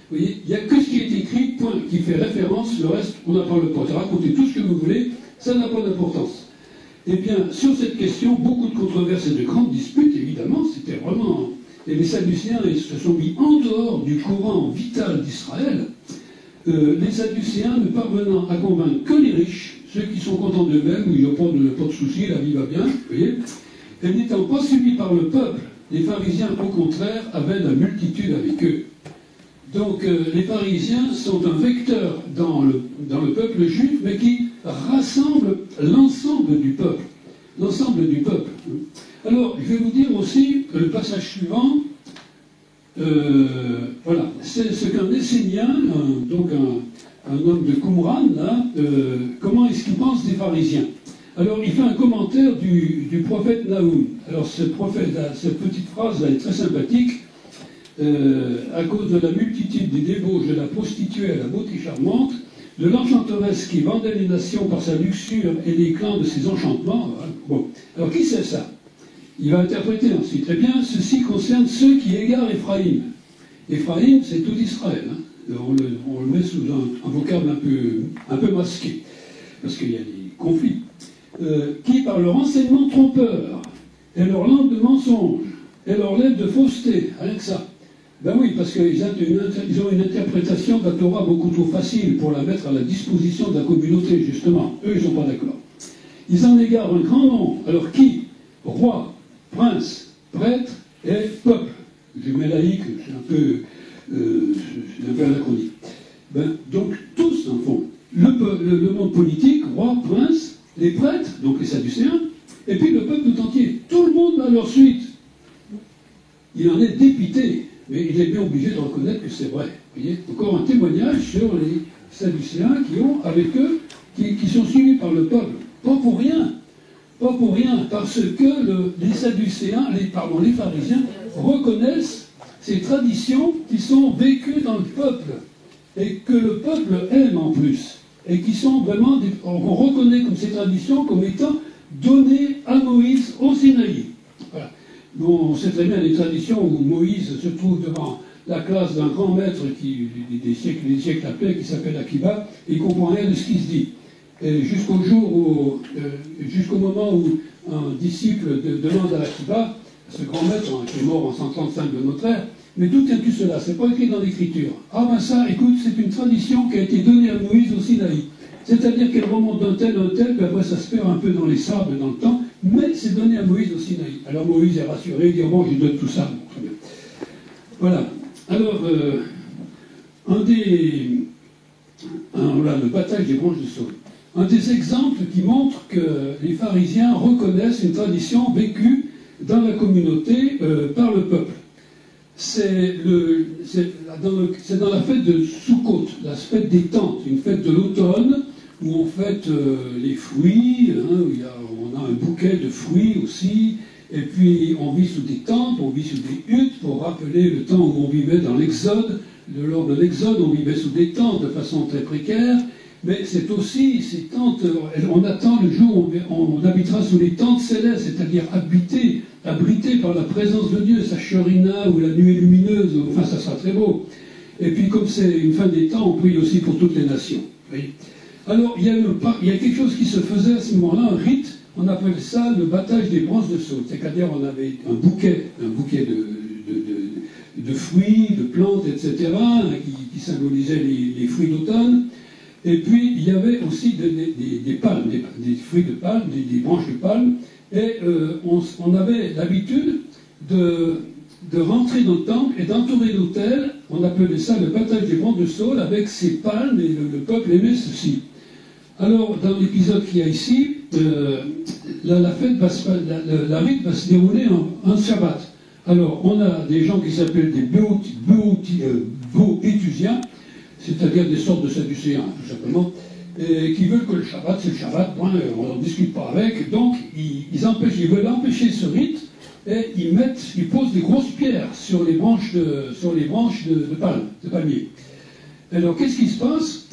Vous voyez, il n'y a que ce qui est écrit, point, qui fait référence, le reste, on n'en parle pas. Racontez tout ce que vous voulez, ça n'a pas d'importance. Eh bien, sur cette question, beaucoup de controverses et de grandes disputes, évidemment, c'était vraiment... Et les Sadducéens se sont mis en dehors du courant vital d'Israël, les Sadducéens ne parvenant à convaincre que les riches, ceux qui sont contents d'eux-mêmes, où il n'y a pas de souci, la vie va bien, vous voyez, et n'étant pas suivis par le peuple, les pharisiens, au contraire, avaient la multitude avec eux. Donc, les pharisiens sont un vecteur dans le peuple juif, mais qui rassemble l'ensemble du peuple. L'ensemble du peuple. Alors, je vais vous dire aussi que le passage suivant, voilà, c'est ce qu'un Essénien, donc un homme de Qumran, là, comment est-ce qu'il pense des pharisiens. Alors, il fait un commentaire du prophète Naoum. Alors, ce prophète, cette petite phrase là, est très sympathique. À cause de la multitude des débauches de la prostituée à la beauté charmante, de l'enchanteresse qui vendait les nations par sa luxure et l'éclat de ses enchantements. Bon. Alors, qui c'est ça? Il va interpréter ensuite. Eh bien, ceci concerne ceux qui égarent Éphraïm. Éphraïm, c'est tout Israël. Hein. On le met sous un vocable un peu masqué, parce qu'il y a des conflits. Qui, par leur enseignement trompeur, et leur langue de mensonge, et leur lèvre de fausseté, rien que ça. Ben oui, parce qu'ils ont une interprétation de la Torah beaucoup trop facile pour la mettre à la disposition de la communauté, justement. Eux, ils ne sont pas d'accord. Ils en égarent un grand nombre. Alors qui? Roi, prince, prêtre et peuple. Je mets laïque, c'est un peu anachronique. Ben, donc, tous, en fond. Le monde politique, roi, prince, les prêtres, donc les Sadducéens, et puis le peuple tout entier. Tout le monde va à leur suite. Il en est dépité, mais il est bien obligé de reconnaître que c'est vrai. Vous voyez, encore un témoignage sur les Sadducéens qui ont avec eux, qui sont suivis par le peuple. Pas pour rien. Pas pour rien, parce que les Sadducéens, les pharisiens, reconnaissent ces traditions qui sont vécues dans le peuple, et que le peuple aime en plus, et qui sont vraiment, on reconnaît comme ces traditions comme étant données à Moïse au Sinaï. Voilà. Bon, on sait très bien les traditions où Moïse se trouve devant la classe d'un grand maître des siècles après, qui s'appelle Akiba, et il ne comprend rien de ce qui se dit. Jusqu'au moment où un disciple demande à Akiba, ce grand maître qui est mort en 135 de notre ère, mais d'où tiens-tu cela? C'est pas écrit dans l'Écriture. Ah ben ça, écoute, c'est une tradition qui a été donnée à Moïse au Sinaï. C'est-à-dire qu'elle remonte d'un tel, puis après ça se perd un peu dans les sables, dans le temps, mais c'est donné à Moïse au Sinaï. Alors Moïse est rassuré, il dit, bon, je donne tout ça. Bon, très bien. Voilà. Alors, voilà, le battage des branches de saule. Un des exemples qui montre que les pharisiens reconnaissent une tradition vécue dans la communauté par le peuple. C'est dans la fête de Soukhot, la fête des tentes, une fête de l'automne, où on fête les fruits, hein, on a un bouquet de fruits aussi, et puis on vit sous des tentes, on vit sous des huttes, pour rappeler le temps où on vivait dans l'Exode. Lors de l'Exode, on vivait sous des tentes de façon très précaire, mais c'est aussi ces tentes, on attend le jour où on habitera sous les tentes célestes, c'est-à-dire abrité par la présence de Dieu, sa Shorina ou la nuée lumineuse, enfin ça sera très beau. Et puis comme c'est une fin des temps, on prie aussi pour toutes les nations. Oui. Alors il y a quelque chose qui se faisait à ce moment-là, un rite, on appelle ça le battage des branches de saule, c'est-à-dire on avait un bouquet de fruits, de plantes, etc., qui symbolisaient les fruits d'automne. Et puis, il y avait aussi des palmes, des fruits de palme, des branches de palme. Et on avait l'habitude de rentrer dans le temple et d'entourer l'autel. On appelait ça le battage des branches de saule avec ces palmes, et le peuple aimait ceci. Alors, dans l'épisode qu'il y a ici, la rite va se dérouler en Shabbat. Alors, on a des gens qui s'appellent des Boéthusiens, c'est-à-dire des sortes de sadducéens, tout simplement, qui veulent que le Shabbat, c'est le Shabbat, bon, on ne discute pas avec, donc ils veulent empêcher ce rite, et ils posent des grosses pierres sur les branches de palmier. Alors, qu'est-ce qui se passe?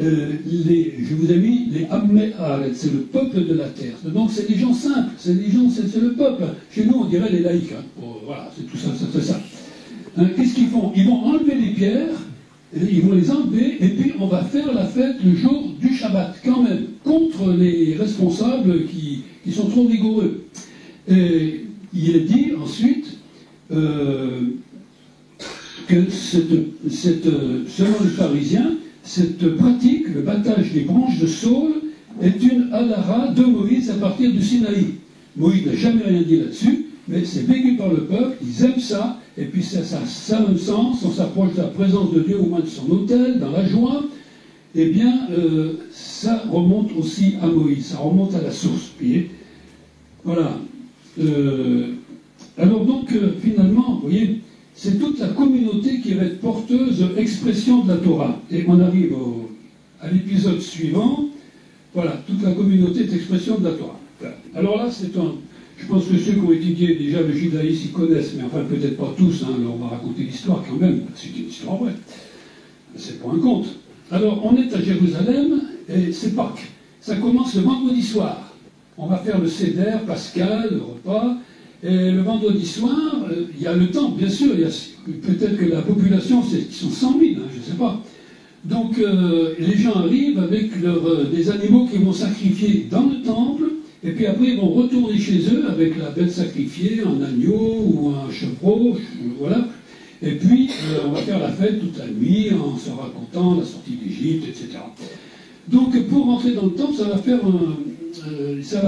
Je vous ai mis les Ammé Haaretz, c'est le peuple de la terre. Donc c'est des gens simples, c'est le peuple. Chez nous, on dirait les laïcs. Hein. Voilà, c'est tout ça, c'est ça. Hein, qu'est-ce qu'ils font? Ils vont enlever les pierres, ils vont les enlever, et puis on va faire la fête le jour du Shabbat, quand même, contre les responsables qui sont trop rigoureux. Et il est dit ensuite que selon les pharisiens, cette pratique, le battage des branches de saule, est une halara de Moïse à partir du Sinaï. Moïse n'a jamais rien dit là-dessus, mais c'est vécu par le peuple, ils aiment ça, et puis ça a un sens, on s'approche de la présence de Dieu au moins de son autel, dans la joie, eh bien, ça remonte aussi à Moïse, ça remonte à la source, vous voyez. Voilà. Alors donc, finalement, vous voyez, c'est toute la communauté qui va être porteuse expression de la Torah. Et on arrive à l'épisode suivant. Voilà, toute la communauté est expression de la Torah. Alors là, je pense que ceux qui ont étudié déjà le judaïsme, ils connaissent, mais enfin peut-être pas tous, hein, alors on va raconter l'histoire quand même, c'est une histoire vraie. C'est pas un conte. Alors, on est à Jérusalem, et c'est Pâques. Ça commence le vendredi soir. On va faire le Seder, Pascal, le repas. Et le vendredi soir, il y a le temple, bien sûr. Peut-être que la population, ils sont 100 000, hein, je ne sais pas. Donc, les gens arrivent avec des animaux qu'ils vont sacrifier dans le temple. Et puis après, ils vont retourner chez eux avec la bête sacrifiée, un agneau ou un chevreau, voilà. Et puis, on va faire la fête toute la nuit en se racontant la sortie d'Égypte, etc. Donc, pour rentrer dans le temple, ça va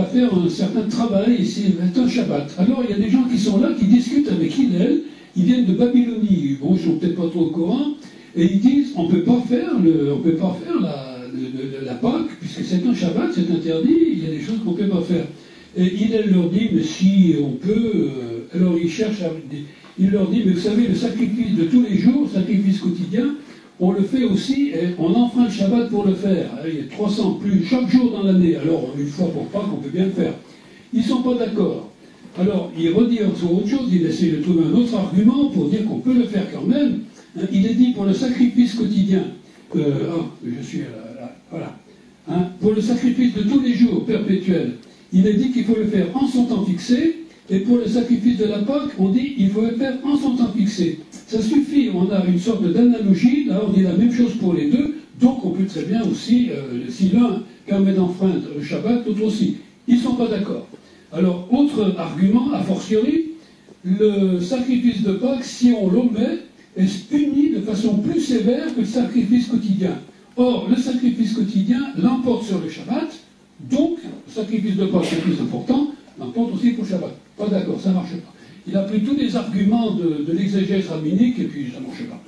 faire un certain travail, et c'est un Shabbat. Alors, il y a des gens qui sont là, qui discutent avec Hillel, ils viennent de Babylonie, bon, ils sont peut-être pas trop au courant, et ils disent, on peut pas faire la Pâque, puisque c'est un Shabbat, c'est interdit, il y a des choses qu'on peut pas faire. Et Hillel leur dit, mais si on peut, alors il leur dit, mais vous savez, le sacrifice de tous les jours, le sacrifice quotidien, on le fait aussi, et on enfreint le Shabbat pour le faire. Il y a 300 plus chaque jour dans l'année. Alors, une fois pour Pâques, on peut bien le faire. Ils ne sont pas d'accord. Alors, il redit sur autre chose, il essaie de trouver un autre argument pour dire qu'on peut le faire quand même. Il est dit pour le sacrifice quotidien. Je suis là, voilà. Pour le sacrifice de tous les jours, perpétuel, il est dit qu'il faut le faire en son temps fixé. Et pour le sacrifice de la Pâque, on dit qu'il faut le faire en son temps fixé. Ça suffit, on a une sorte d'analogie, là on dit la même chose pour les deux, donc on peut très bien aussi, si l'un permet d'enfreindre le Shabbat, l'autre aussi. Ils ne sont pas d'accord. Alors, autre argument, a fortiori, le sacrifice de Pâques, si on l'omet, est puni de façon plus sévère que le sacrifice quotidien. Or, le sacrifice quotidien l'emporte sur le Shabbat, donc sacrifice de Pâques est plus important, n'importe aussi pour Shabbat. Pas d'accord, ça ne marche pas. Il a pris tous les arguments de l'exégèse rabbinique et puis ça ne marchait pas.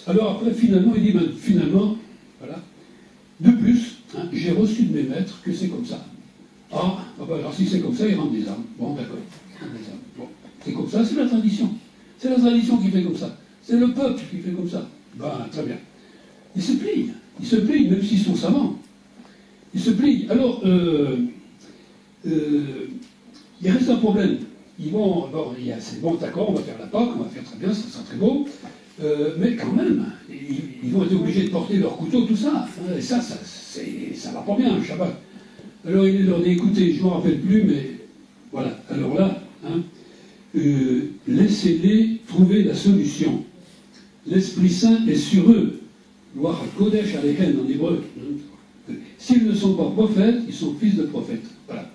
Alors après, finalement, il dit, ben, finalement, voilà, de plus, hein, j'ai reçu de mes maîtres que c'est comme ça. Ah, ben, alors si c'est comme ça, ils rendent des âmes. Bon, d'accord, ils rendent des âmes. Bon, c'est comme ça, c'est la tradition. C'est la tradition qui fait comme ça. C'est le peuple qui fait comme ça. Ben, très bien. Ils se plient, même s'ils sont savants. Ils se plient. Alors, il reste un problème. Ils vont, bon, c'est bon, d'accord, on va faire la Pâque, on va faire très bien, ça sera très beau, mais quand même, ils vont être obligés de porter leur couteau, tout ça. Et ça va pas bien, le Shabbat. Alors il leur dit, écoutez, je ne me rappelle plus, mais voilà. Alors là, hein, laissez-les trouver la solution. L'Esprit Saint est sur eux. Loire Kodesh Aleichem en hébreu. S'ils ne sont pas prophètes, ils sont fils de prophètes. Voilà.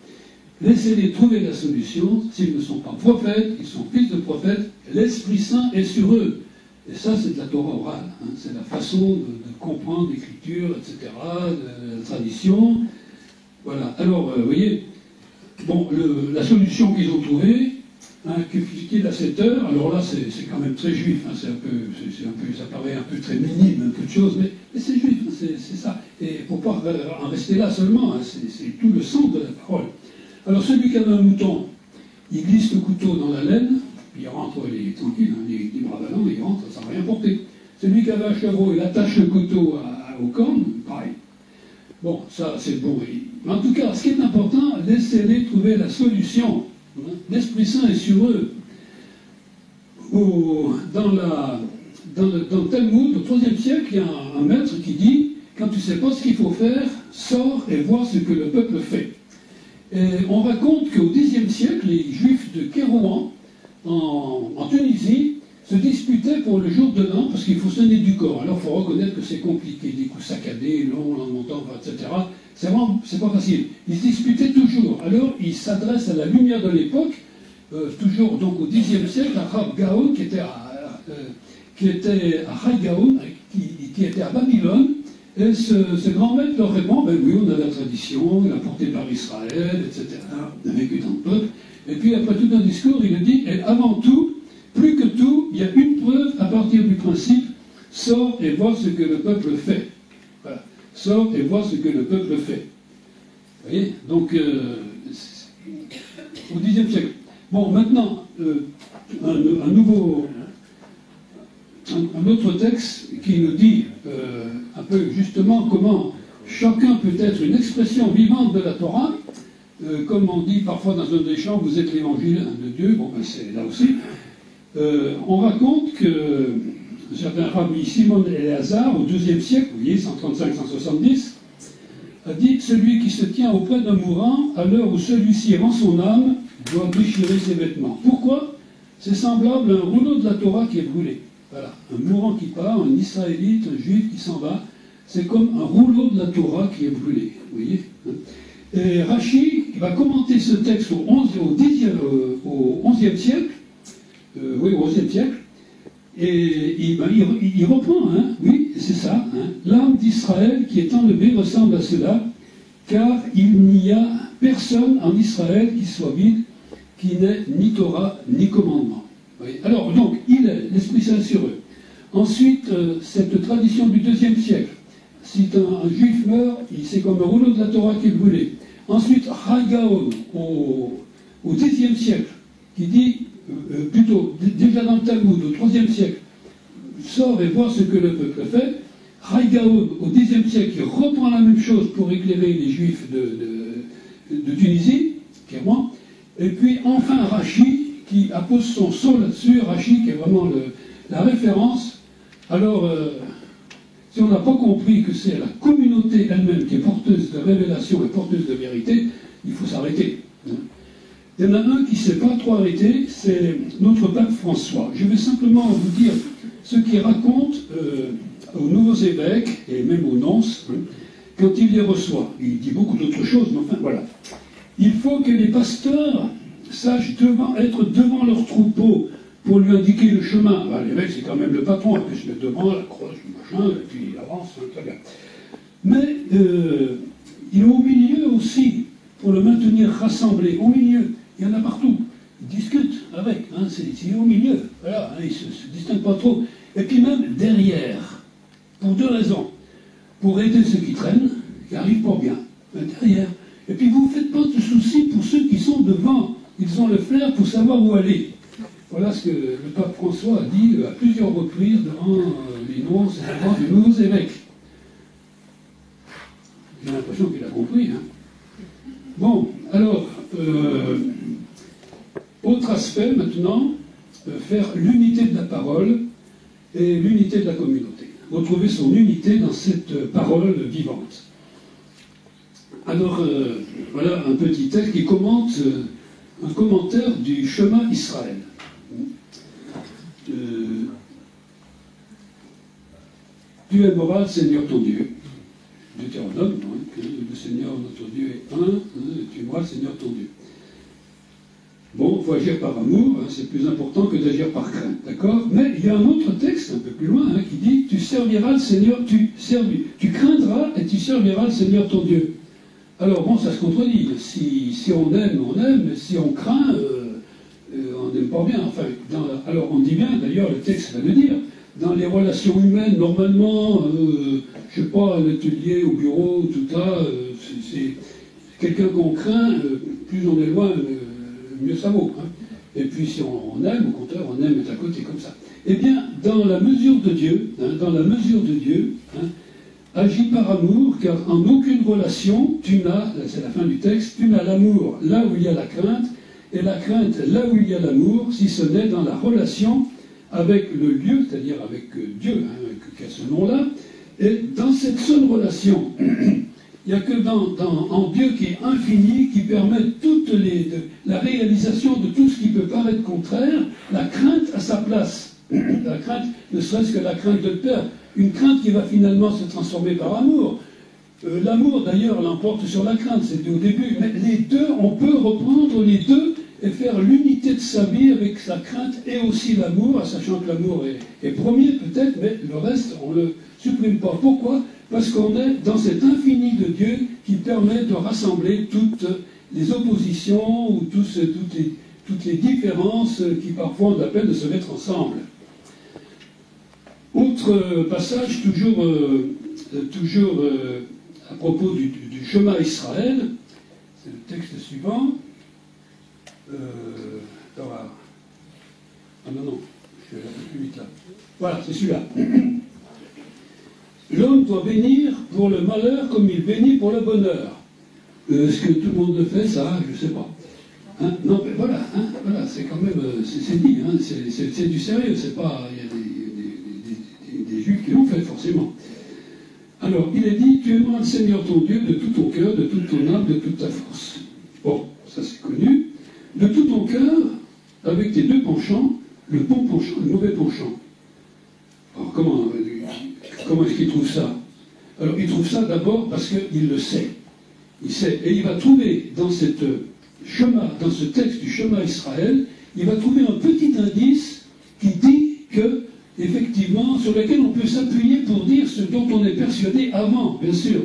Laissez-les trouver la solution. S'ils ne sont pas prophètes, ils sont fils de prophètes. L'Esprit Saint est sur eux. Et ça, c'est de la Torah orale. Hein. C'est la façon de comprendre l'Écriture, etc., de la tradition. Voilà. Alors, vous voyez, bon, la solution qu'ils ont trouvée, hein, qui est à 7 heures, alors là, c'est quand même très juif. Hein, ça paraît un peu très minime, un peu de choses, mais c'est juif, hein, c'est ça. Et il ne faut pas en rester là seulement. Hein, c'est tout le sens de la parole. Alors celui qui a un mouton, il glisse le couteau dans la laine, puis il rentre, il est tranquille, hein, il est bras ballants, il rentre, ça n'a rien porté. Celui qui avait un chevreau, il attache le couteau aux cornes, pareil. Bon, ça c'est bon. Mais en tout cas, ce qui est important, laissez-les trouver la solution. L'Esprit Saint est sur eux. Dans le Talmud, au IIIe siècle, il y a un maître qui dit, quand tu ne sais pas ce qu'il faut faire, sors et vois ce que le peuple fait. Et on raconte qu'au Xe siècle, les Juifs de Kérouan, en Tunisie, se disputaient pour le jour de l'an, parce qu'il faut sonner du corps. Alors il faut reconnaître que c'est compliqué, des coups saccadés, longs, en montant, etc. C'est pas facile. Ils se disputaient toujours. Alors ils s'adressent à la lumière de l'époque, toujours donc au Xe siècle, à Rab Gaon, qui était à Rai Gaon, qui était à Babylone. Et ce grand maître leur répond, ben oui, on a la tradition, il a porté par Israël, etc. On a vécu dans le peuple. Et puis après tout un discours, il dit, et avant tout, plus que tout, il y a une preuve à partir du principe, sors et vois ce que le peuple fait. Voilà. Sors et vois ce que le peuple fait. Vous voyez? Donc, au Xe siècle. Bon, maintenant, un autre texte qui nous dit un peu justement comment chacun peut être une expression vivante de la Torah, comme on dit parfois dans un des chants, vous êtes l'évangile de Dieu, bon ben c'est là aussi. On raconte que un certain rabbi Simon Éléazar, au IIe siècle, vous voyez, 135-170, a dit « Celui qui se tient auprès d'un mourant, à l'heure où celui-ci rend son âme, doit déchirer ses vêtements. » Pourquoi? C'est semblable à un rouleau de la Torah qui est brûlé. Voilà, un mourant qui part, un Israélite, un Juif qui s'en va, c'est comme un rouleau de la Torah qui est brûlé. Vous voyez? Et Rashi, qui va commenter ce texte au XIe siècle, oui, au XIe siècle, et il reprend, hein, oui, c'est ça, hein, l'âme d'Israël qui est enlevée ressemble à cela, car il n'y a personne en Israël qui soit vide, qui n'ait ni Torah ni commandement. Oui. Alors, donc, l'Esprit Saint sur eux. Ensuite, cette tradition du IIe siècle, si un Juif meurt, c'est comme un rouleau de la Torah qui est brûlé. Ensuite, Rai Gaon, au Xe siècle, qui dit, plutôt, déjà dans le Talmud, au IIIe siècle, sort et voit ce que le peuple fait. Rai Gaon, au Xe siècle, qui reprend la même chose pour éclairer les Juifs de Tunisie, clairement. Et puis, enfin, Rashi, qui appose son sceau là-dessus, Rashi, qui est vraiment la référence. Alors, si on n'a pas compris que c'est la communauté elle-même qui est porteuse de révélation et porteuse de vérité, il faut s'arrêter. Il y en a un qui ne s'est pas trop arrêté, c'est notre pape François. Je vais simplement vous dire ce qu'il raconte aux nouveaux évêques, et même aux nonces, quand il les reçoit. Il dit beaucoup d'autres choses, mais enfin, voilà. Il faut que les pasteurs sachent être devant leur troupeau pour lui indiquer le chemin. Ben, l'évêque, c'est quand même le patron, il peut se mettre devant, la crosse, le machin, et puis il avance, hein, très bien. Mais il est au milieu aussi, pour le maintenir rassemblé au milieu. Il y en a partout. Ils discutent avec, hein, c'est au milieu. Voilà, hein, ils ne se distinguent pas trop. Et puis même derrière, pour deux raisons. Pour aider ceux qui traînent, qui arrivent pas bien, derrière. Et puis vous ne faites pas de soucis pour ceux qui sont devant. Ils ont le flair pour savoir où aller. Voilà ce que le pape François a dit à plusieurs reprises devant les nonces et devant de nouveaux évêques. J'ai l'impression qu'il a compris. Hein. Bon, alors, autre aspect maintenant, faire l'unité de la parole et l'unité de la communauté. Retrouver son unité dans cette parole vivante. Alors, voilà un petit texte qui commente un commentaire du chemin Israël. Tu aimeras le Seigneur ton Dieu. Deutéronome, hein, que le Seigneur notre Dieu est un, hein, tu aimeras le Seigneur ton Dieu. Bon, il faut agir par amour, hein, c'est plus important que d'agir par crainte, d'accord? Mais il y a un autre texte un peu plus loin hein, qui dit tu serviras le Seigneur, tu craindras et tu serviras le Seigneur ton Dieu. Alors bon, ça se contredit. Si on aime, on aime, mais si on craint, on n'aime pas bien. Enfin, alors on dit bien, d'ailleurs le texte va le dire, dans les relations humaines, normalement, je ne sais pas, à l'atelier, au bureau, tout ça, c'est quelqu'un qu'on craint, plus on est loin, mieux ça vaut. Hein. Et puis si on aime, au contraire, on aime être à côté comme ça. Eh bien, dans la mesure de Dieu, hein, agis par amour, car en aucune relation, tu n'as, c'est la fin du texte, tu n'as l'amour là où il y a la crainte, et la crainte là où il y a l'amour, si ce n'est dans la relation avec le lieu, c'est-à-dire avec Dieu, hein, qui a ce nom-là, et dans cette seule relation, il n'y a que en Dieu qui est infini, qui permet la réalisation de tout ce qui peut paraître contraire, la crainte à sa place. La crainte, ne serait-ce que la crainte de perdre, une crainte qui va finalement se transformer par amour. L'amour, d'ailleurs, l'emporte sur la crainte, c'était au début, mais les deux, on peut reprendre les deux et faire l'unité de sa vie avec sa crainte et aussi l'amour, sachant que l'amour est premier peut-être, mais le reste, on ne le supprime pas. Pourquoi? Parce qu'on est dans cet infini de Dieu qui permet de rassembler toutes les oppositions ou toutes les différences qui parfois ont la peine de se mettre ensemble. Autre passage, toujours à propos du chemin Israël, c'est le texte suivant. Ah non, je suis un peu plus vite là. Voilà, c'est celui-là. L'homme doit bénir pour le malheur comme il bénit pour le bonheur. Est-ce que tout le monde le fait, ça? Je ne sais pas. Hein? Non, mais voilà, hein, voilà, c'est quand même, c'est dit, hein, c'est du sérieux, c'est pas, il y a des juifs qui l'ont fait, forcément. Alors, il est dit, tu aimeras le Seigneur ton Dieu de tout ton cœur, de toute ton âme, de toute ta force. Bon, ça c'est connu. De tout ton cœur, avec tes deux penchants, le bon penchant, le mauvais penchant. Alors, comment est-ce qu'il trouve ça? Alors, il trouve ça d'abord parce qu'il le sait. Il sait, et il va trouver dans ce texte du chemin Israël, il va trouver un petit indice qui dit que, effectivement, sur lequel on peut s'appuyer pour dire ce dont on est persuadé avant, bien sûr.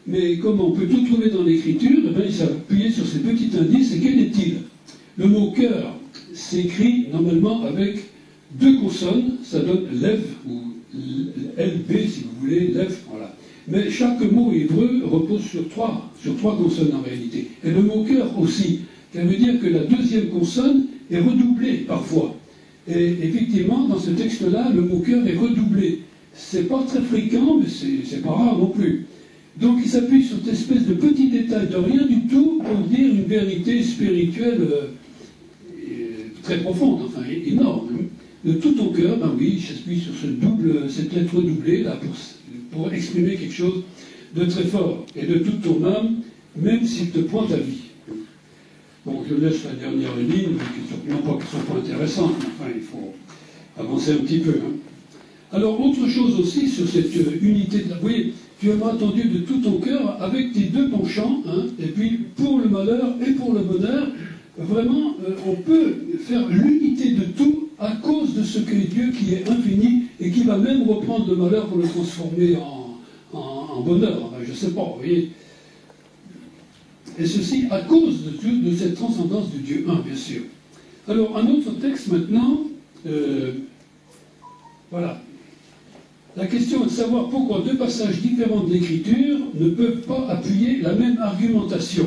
Mais comme on peut tout trouver dans l'écriture, eh bien, il s'appuie sur ces petits indices, et quel est-il? Le mot cœur s'écrit normalement avec deux consonnes, ça donne lev, ou LB si vous voulez, lev, voilà. Mais chaque mot hébreu repose sur trois consonnes en réalité. Et le mot cœur aussi. Ça veut dire que la deuxième consonne est redoublée parfois. Et effectivement, dans ce texte-là, le mot cœur est redoublé. C'est pas très fréquent, mais c'est pas rare non plus. Donc il s'appuie sur cette espèce de petit détail de rien du tout pour dire une vérité spirituelle très profonde, enfin énorme. De tout ton cœur, ben oui, il s'appuie sur cette lettre doublée là pour exprimer quelque chose de très fort. Et de toute ton âme, même s'il te prend ta vie. Bon, je laisse la dernière ligne, non pas qu'elles ne sont pas intéressantes, mais enfin, il faut avancer un petit peu. Hein. Alors, autre chose aussi sur cette unité de la... Vous voyez, tu aimeras ton Dieu de tout ton cœur avec tes deux penchants, hein, et puis pour le malheur et pour le bonheur, vraiment, on peut faire l'unité de tout à cause de ce qu'est Dieu qui est infini et qui va même reprendre le malheur pour le transformer en bonheur. Enfin, je ne sais pas, vous voyez. Et ceci à cause de cette transcendance du Dieu un, bien sûr. Alors, un autre texte maintenant, voilà. La question est de savoir pourquoi deux passages différents de l'Écriture ne peuvent pas appuyer la même argumentation,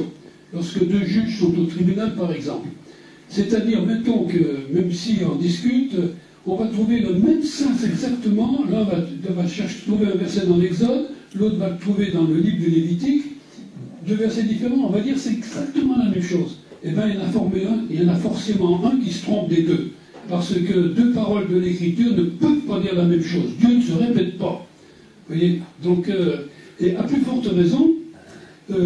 lorsque deux juges sont au tribunal, par exemple. C'est-à-dire, mettons que, même si on discute, on va trouver le même sens exactement, l'un va trouver un verset dans l'Exode, l'autre va le trouver dans le livre du Lévitique, deux versets différents, on va dire c'est exactement la même chose. Eh bien, il y en a forcément un qui se trompe des deux. Parce que deux paroles de l'Écriture ne peuvent pas dire la même chose. Dieu ne se répète pas. Vous voyez? Donc, et à plus forte raison, vous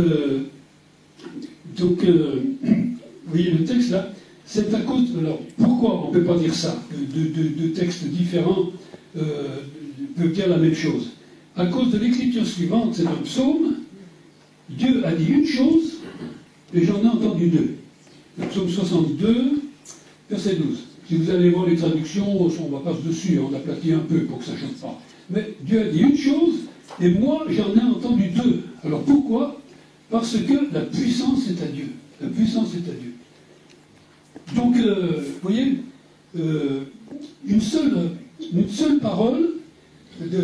voyez le texte là, c'est à cause. Alors, pourquoi on ne peut pas dire ça? Deux textes différents peuvent dire la même chose. À cause de l'Écriture suivante, c'est un psaume. Dieu a dit une chose, et j'en ai entendu deux. Le psaume 62, verset 12. Si vous allez voir les traductions, on va passer dessus, on aplatit un peu pour que ça ne change pas. Mais Dieu a dit une chose, et moi j'en ai entendu deux. Alors pourquoi? Parce que la puissance est à Dieu. La puissance est à Dieu. Donc, vous voyez, une seule parole,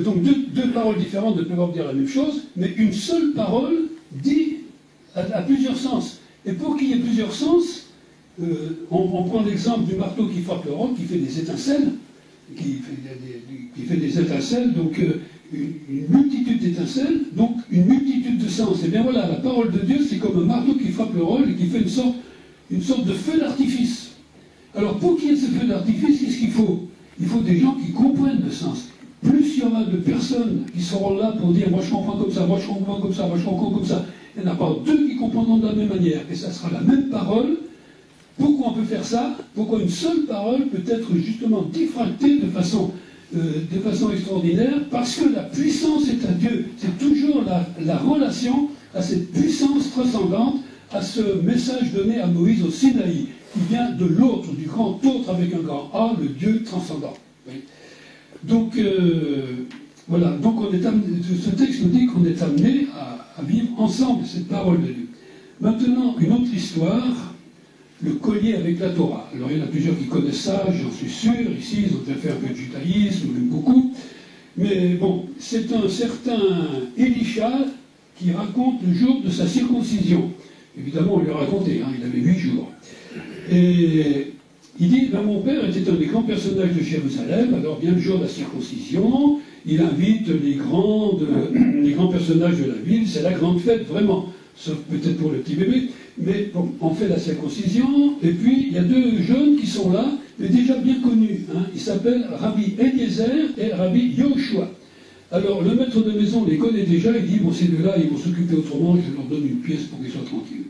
donc deux paroles différentes ne peuvent pas dire la même chose, mais une seule parole dit à plusieurs sens. Et pour qu'il y ait plusieurs sens, on prend l'exemple du marteau qui frappe le roc, qui fait des étincelles, donc une multitude d'étincelles, donc une multitude de sens. Et bien voilà, la parole de Dieu, c'est comme un marteau qui frappe le roc et qui fait une sorte de feu d'artifice. Alors pour qu'il y ait ce feu d'artifice, qu'est-ce qu'il faut? Il faut des gens qui comprennent le sens. Plus il y aura de personnes qui seront là pour dire « moi je comprends comme ça, moi je comprends comme ça, moi je comprends comme ça », il n'y en a pas deux qui comprendront de la même manière, et ça sera la même parole. Pourquoi on peut faire ça? Pourquoi une seule parole peut être justement diffractée de façon extraordinaire? Parce que la puissance est à Dieu. C'est toujours la relation à cette puissance transcendante, à ce message donné à Moïse au Sinaï, qui vient de l'autre, du grand autre avec un grand A, le Dieu transcendant. Oui. Donc, voilà. Donc, ce texte nous dit qu'on est amené à vivre ensemble cette parole de Dieu. Maintenant, une autre histoire. Le collier avec la Torah. Alors il y en a plusieurs qui connaissent ça, j'en suis sûr, ici ils ont déjà fait un peu de judaïsme, même beaucoup. Mais bon, c'est un certain Élisha qui raconte le jour de sa circoncision. Évidemment, on lui a raconté, il avait 8 jours. Et il dit, mon père était un des grands personnages de Jérusalem, alors bien le jour de la circoncision, il invite les grands personnages de la ville, c'est la grande fête, vraiment, sauf peut-être pour le petit bébé. Mais bon, on fait la circoncision, et puis il y a deux jeunes qui sont là, mais déjà bien connus. Ils s'appellent Rabbi Eliezer et Rabbi Yoshua. Alors le maître de maison les connaît déjà, il dit, bon ces deux-là, ils vont s'occuper autrement, je leur donne une pièce pour qu'ils soient tranquilles.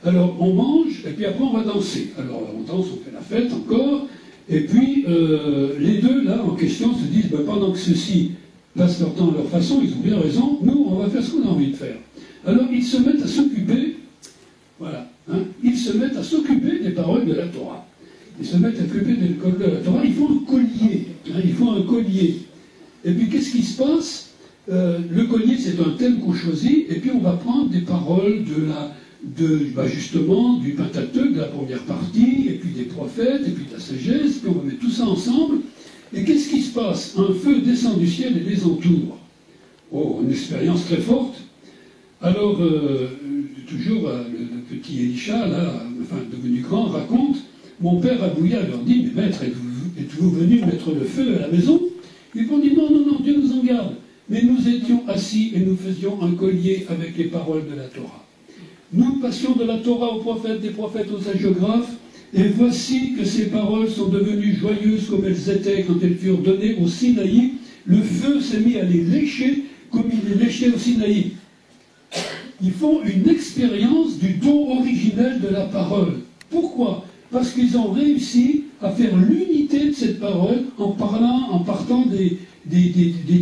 Alors on mange, et puis après on va danser. Alors on danse, on fait la fête encore, et puis les deux là en question se disent, pendant que ceux-ci passent leur temps à leur façon, ils ont bien raison, nous on va faire ce qu'on a envie de faire. Alors ils se mettent à s'occuper. Voilà. Ils se mettent à s'occuper des paroles de la Torah. Ils se mettent à s'occuper des paroles de la Torah. Ils font un collier. Ils font un collier. Et puis, qu'est-ce qui se passe? Le collier, c'est un thème qu'on choisit. Et puis, on va prendre des paroles justement, du Pentateuque, de la première partie, et puis des prophètes, et puis de la sagesse. Puis, on va mettre tout ça ensemble. Et qu'est-ce qui se passe? Un feu descend du ciel et les entoure. Oh, une expérience très forte. Alors, toujours le petit Élisha, là, enfin devenu grand, raconte, mon père Abouya leur dit, mais maître, êtes-vous venu mettre le feu à la maison? Ils vont dire, non, Dieu nous en garde. Mais nous étions assis et nous faisions un collier avec les paroles de la Torah. Nous passions de la Torah aux prophètes, des prophètes aux hagiographes, et voici que ces paroles sont devenues joyeuses comme elles étaient quand elles furent données au Sinaï. Le feu s'est mis à les lécher comme il les léchait au Sinaï. Ils font une expérience du don originel de la parole. Pourquoi? Parce qu'ils ont réussi à faire l'unité de cette parole en partant des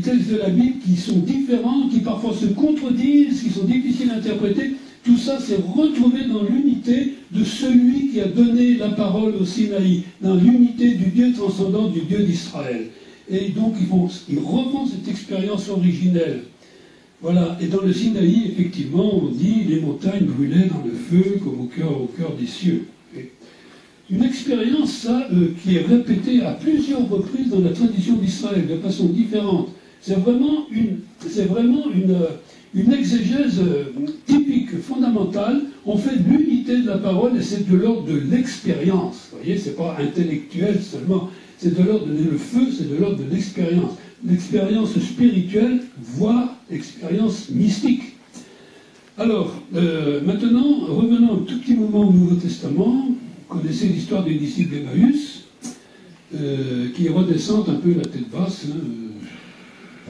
textes de la Bible qui sont différents, qui parfois se contredisent, qui sont difficiles à interpréter. Tout ça s'est retrouvé dans l'unité de celui qui a donné la parole au Sinaï, dans l'unité du Dieu transcendant, du Dieu d'Israël. Et donc ils refont cette expérience originelle. Voilà, et dans le Sinaï, effectivement, on dit les montagnes brûlaient dans le feu comme au cœur des cieux. Une expérience, ça, qui est répétée à plusieurs reprises dans la tradition d'Israël, de façon différente. C'est vraiment une exégèse typique, fondamentale. On fait de l'unité de la parole et c'est de l'ordre de l'expérience. Vous voyez, c'est pas intellectuel seulement. C'est de l'ordre le feu, c'est de l'ordre de l'expérience. L'expérience spirituelle, voire l'expérience mystique. Alors, maintenant, revenons un tout petit moment au Nouveau Testament. Vous connaissez l'histoire des disciples d'Emmaüs, qui redescendent un peu la tête basse,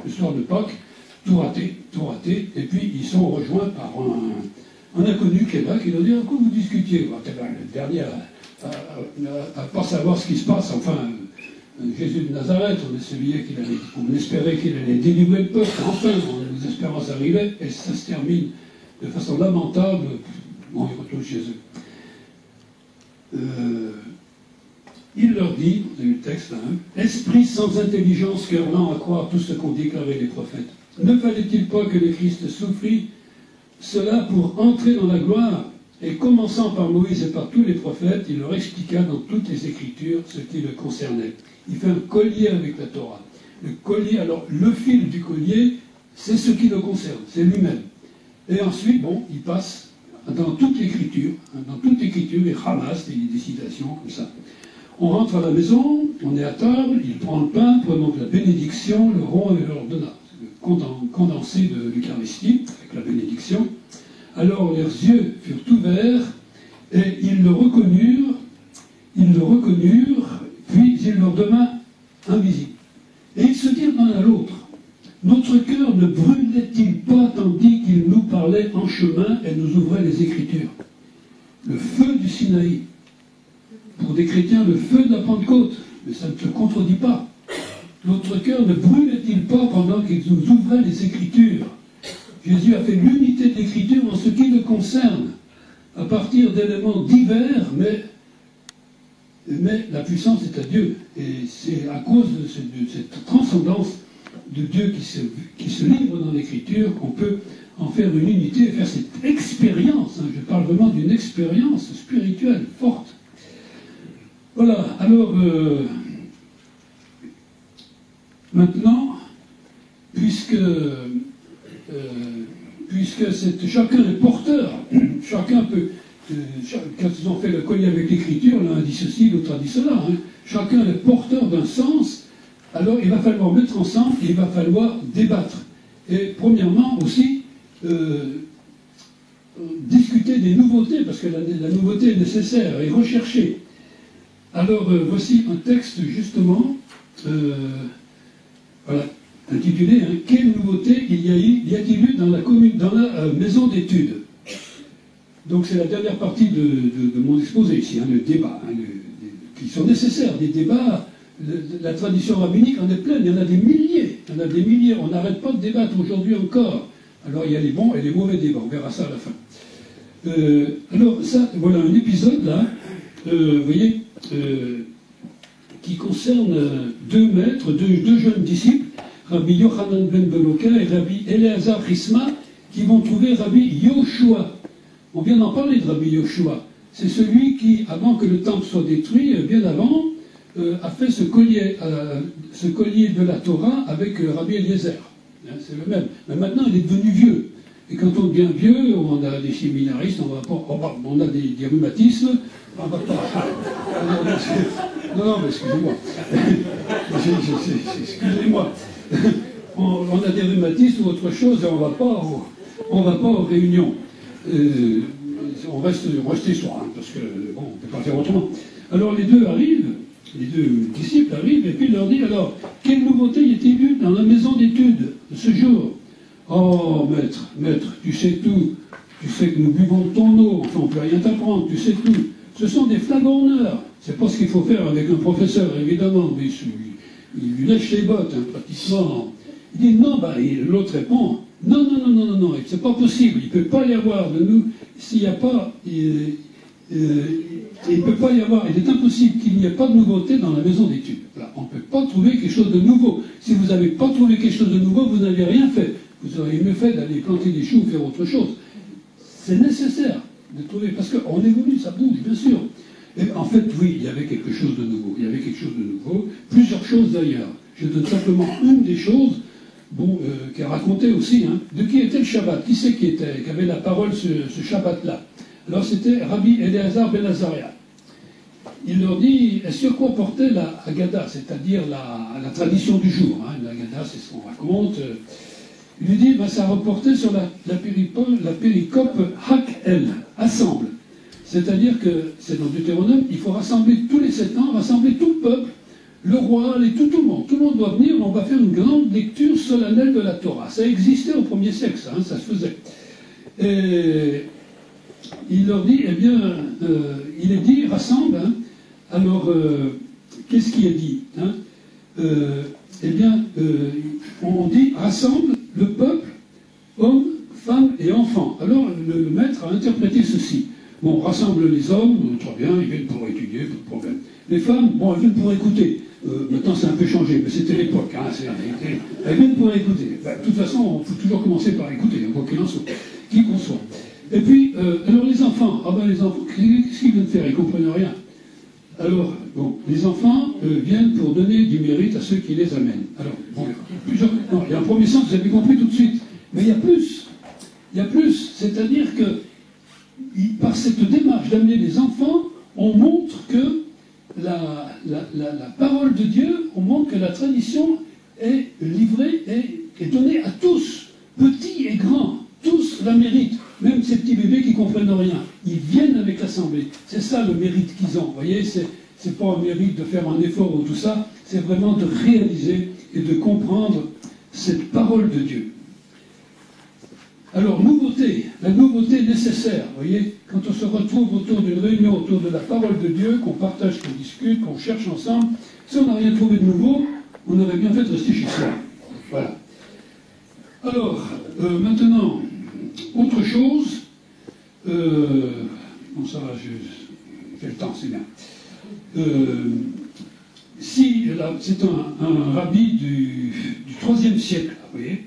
l'histoire de Pâques, tout raté, et puis ils sont rejoints par un inconnu qui est là, qui leur dit « À quoi vous discutiez ?» Le dernier, à pas savoir ce qui se passe, enfin, Jésus de Nazareth, on espérait qu'il allait délivrer le peuple, enfin, nos espérances arrivaient, et ça se termine de façon lamentable, bon, ils retournent chez eux. Il leur dit, vous avez le texte là, esprit sans intelligence, cœur lent à croire tout ce qu'ont déclaré les prophètes. Ne fallait-il pas que le Christ souffrit cela pour entrer dans la gloire? Et commençant par Moïse et par tous les prophètes, il leur expliqua dans toutes les Écritures ce qui le concernait. Il fait un collier avec la Torah. Le collier, alors le fil du collier, c'est ce qui le concerne, c'est lui-même. Et ensuite, bon, il passe dans toute l'écriture, il ramasse des citations comme ça. On rentre à la maison, on est à table, il prend le pain, prononce la bénédiction, le rompt et leur donna. Le condensé de l'Eucharistie, avec la bénédiction. Alors leurs yeux furent ouverts, et ils le reconnurent, puis il leur devint invisible. Et ils se dirent l'un à l'autre, notre cœur ne brûlait-il pas tandis qu'il nous parlait en chemin et nous ouvrait les Écritures? Le feu du Sinaï, pour des chrétiens, le feu de la Pentecôte, mais ça ne se contredit pas. Notre cœur ne brûlait-il pas pendant qu'il nous ouvrait les Écritures? Jésus a fait l'unité de l'Écriture en ce qui le concerne, à partir d'éléments divers, mais la puissance est à Dieu. Et c'est à cause de cette transcendance de Dieu qui se livre dans l'Écriture qu'on peut en faire une unité et faire cette expérience. Je parle vraiment d'une expérience spirituelle forte. Voilà, alors maintenant, puisque chacun est porteur, chacun peut, quand ils ont fait le collier avec l'écriture, l'un a dit ceci, l'autre a dit cela, chacun est porteur d'un sens, alors il va falloir mettre ensemble et il va falloir débattre. Et premièrement aussi, discuter des nouveautés, parce que la nouveauté est nécessaire et recherchée. Alors voici un texte justement, voilà, intitulé « Quelle nouveauté y a-t-il eu dans la maison d'études ?» Donc c'est la dernière partie de mon exposé ici, le débat, qui sont nécessaires, des débats. La tradition rabbinique en est pleine, il y en a des milliers, on n'arrête pas de débattre aujourd'hui encore. Alors il y a les bons et les mauvais débats, on verra ça à la fin. Alors ça, voilà un épisode là, vous voyez, qui concerne deux maîtres, deux jeunes disciples, Rabbi Yochanan ben Beloka et Rabbi Eleazar Chisma, qui vont trouver Rabbi Yoshua. On vient d'en parler de Rabbi Yoshua. C'est celui qui, avant que le temple soit détruit, bien avant, a fait ce collier de la Torah avec Rabbi Eliezer. C'est le même. Mais maintenant, il est devenu vieux. Et quand on devient vieux, on a des séminaristes, on a des rhumatismes, on va pas. Non, mais excusez-moi. Excusez-moi. On a des rhumatismes ou autre chose et on ne va pas aux réunions. On reste soir, parce que bon, on ne peut pas faire autrement. Alors les deux disciples arrivent, et puis il leur dit, alors, quelle nouveauté y a-t-il eu dans la maison d'études ce jour? Oh, maître, tu sais tout, tu sais que nous buvons de ton eau, enfin on ne peut rien t'apprendre, tu sais tout. Ce sont des flagorneurs. C'est pas ce qu'il faut faire avec un professeur, évidemment, mais il lui lèche les bottes, pratiquement. Il dit non, l'autre répond, non, c'est pas possible, il ne peut pas y avoir de nous, s'il n'y a pas, il ne peut pas y avoir, il est impossible qu'il n'y ait pas de nouveauté dans la maison d'études. On ne peut pas trouver quelque chose de nouveau. Si vous n'avez pas trouvé quelque chose de nouveau, vous n'avez rien fait. vous auriez mieux fait d'aller planter des choux ou faire autre chose. C'est nécessaire de trouver, parce qu'on évolue, ça bouge, bien sûr. Et en fait, oui, il y avait quelque chose de nouveau. Il y avait quelque chose de nouveau, plusieurs choses d'ailleurs. Je donne simplement une des choses, qui a raconté aussi, de qui était le Shabbat. Qui c'est qui avait la parole ce Shabbat-là? Alors c'était Rabbi Eliezer ben Azaria. Il leur dit, sur quoi portait la Haggadah, c'est-à-dire la tradition du jour. La Haggadah, c'est ce qu'on raconte. Il lui dit, ça reportait sur la péricope Hak-El, assemble. C'est-à-dire que, c'est dans Deutéronome, il faut rassembler tous les 7 ans, rassembler tout le peuple, le roi, tout le monde. Tout le monde doit venir, on va faire une grande lecture solennelle de la Torah. Ça existait au 1er siècle, ça se faisait. Et il leur dit, il est dit, rassemble. Alors, qu'est-ce qui est dit on dit, rassemble le peuple, hommes, femmes et enfants. Alors, le maître a interprété ceci. Bon, rassemble les hommes, très bien, ils viennent pour étudier, pas de problème. Les femmes, elles viennent pour écouter. Maintenant, c'est un peu changé, mais c'était l'époque. Elles viennent pour écouter. De toute façon, il faut toujours commencer par écouter, quoi qu'il en soit, qui qu'on soit. Et puis, alors les enfants, les enfants, qu'est-ce qu'ils viennent faire? Ils ne comprennent rien. Alors, les enfants viennent pour donner du mérite à ceux qui les amènent. Alors, il y a un premier sens, vous avez compris tout de suite. Mais il y a plus. Il y a plus. C'est-à-dire que, par cette démarche d'amener les enfants, on montre que la parole de Dieu, on montre que la tradition est livrée et donnée à tous, petits et grands. Tous la méritent. Même ces petits bébés qui ne comprennent rien. Ils viennent avec l'Assemblée. C'est ça le mérite qu'ils ont. Vous voyez, c'est pas un mérite de faire un effort ou tout ça, c'est vraiment de réaliser et de comprendre cette parole de Dieu. Alors, la nouveauté nécessaire, vous voyez, quand on se retrouve autour d'une réunion, autour de la parole de Dieu, qu'on partage, qu'on discute, qu'on cherche ensemble, si on n'a rien trouvé de nouveau, on aurait bien fait de rester chez soi. Voilà. Alors, maintenant, autre chose, ça va, j'ai le temps, c'est bien. C'est un rabbi du IIIe siècle, vous voyez,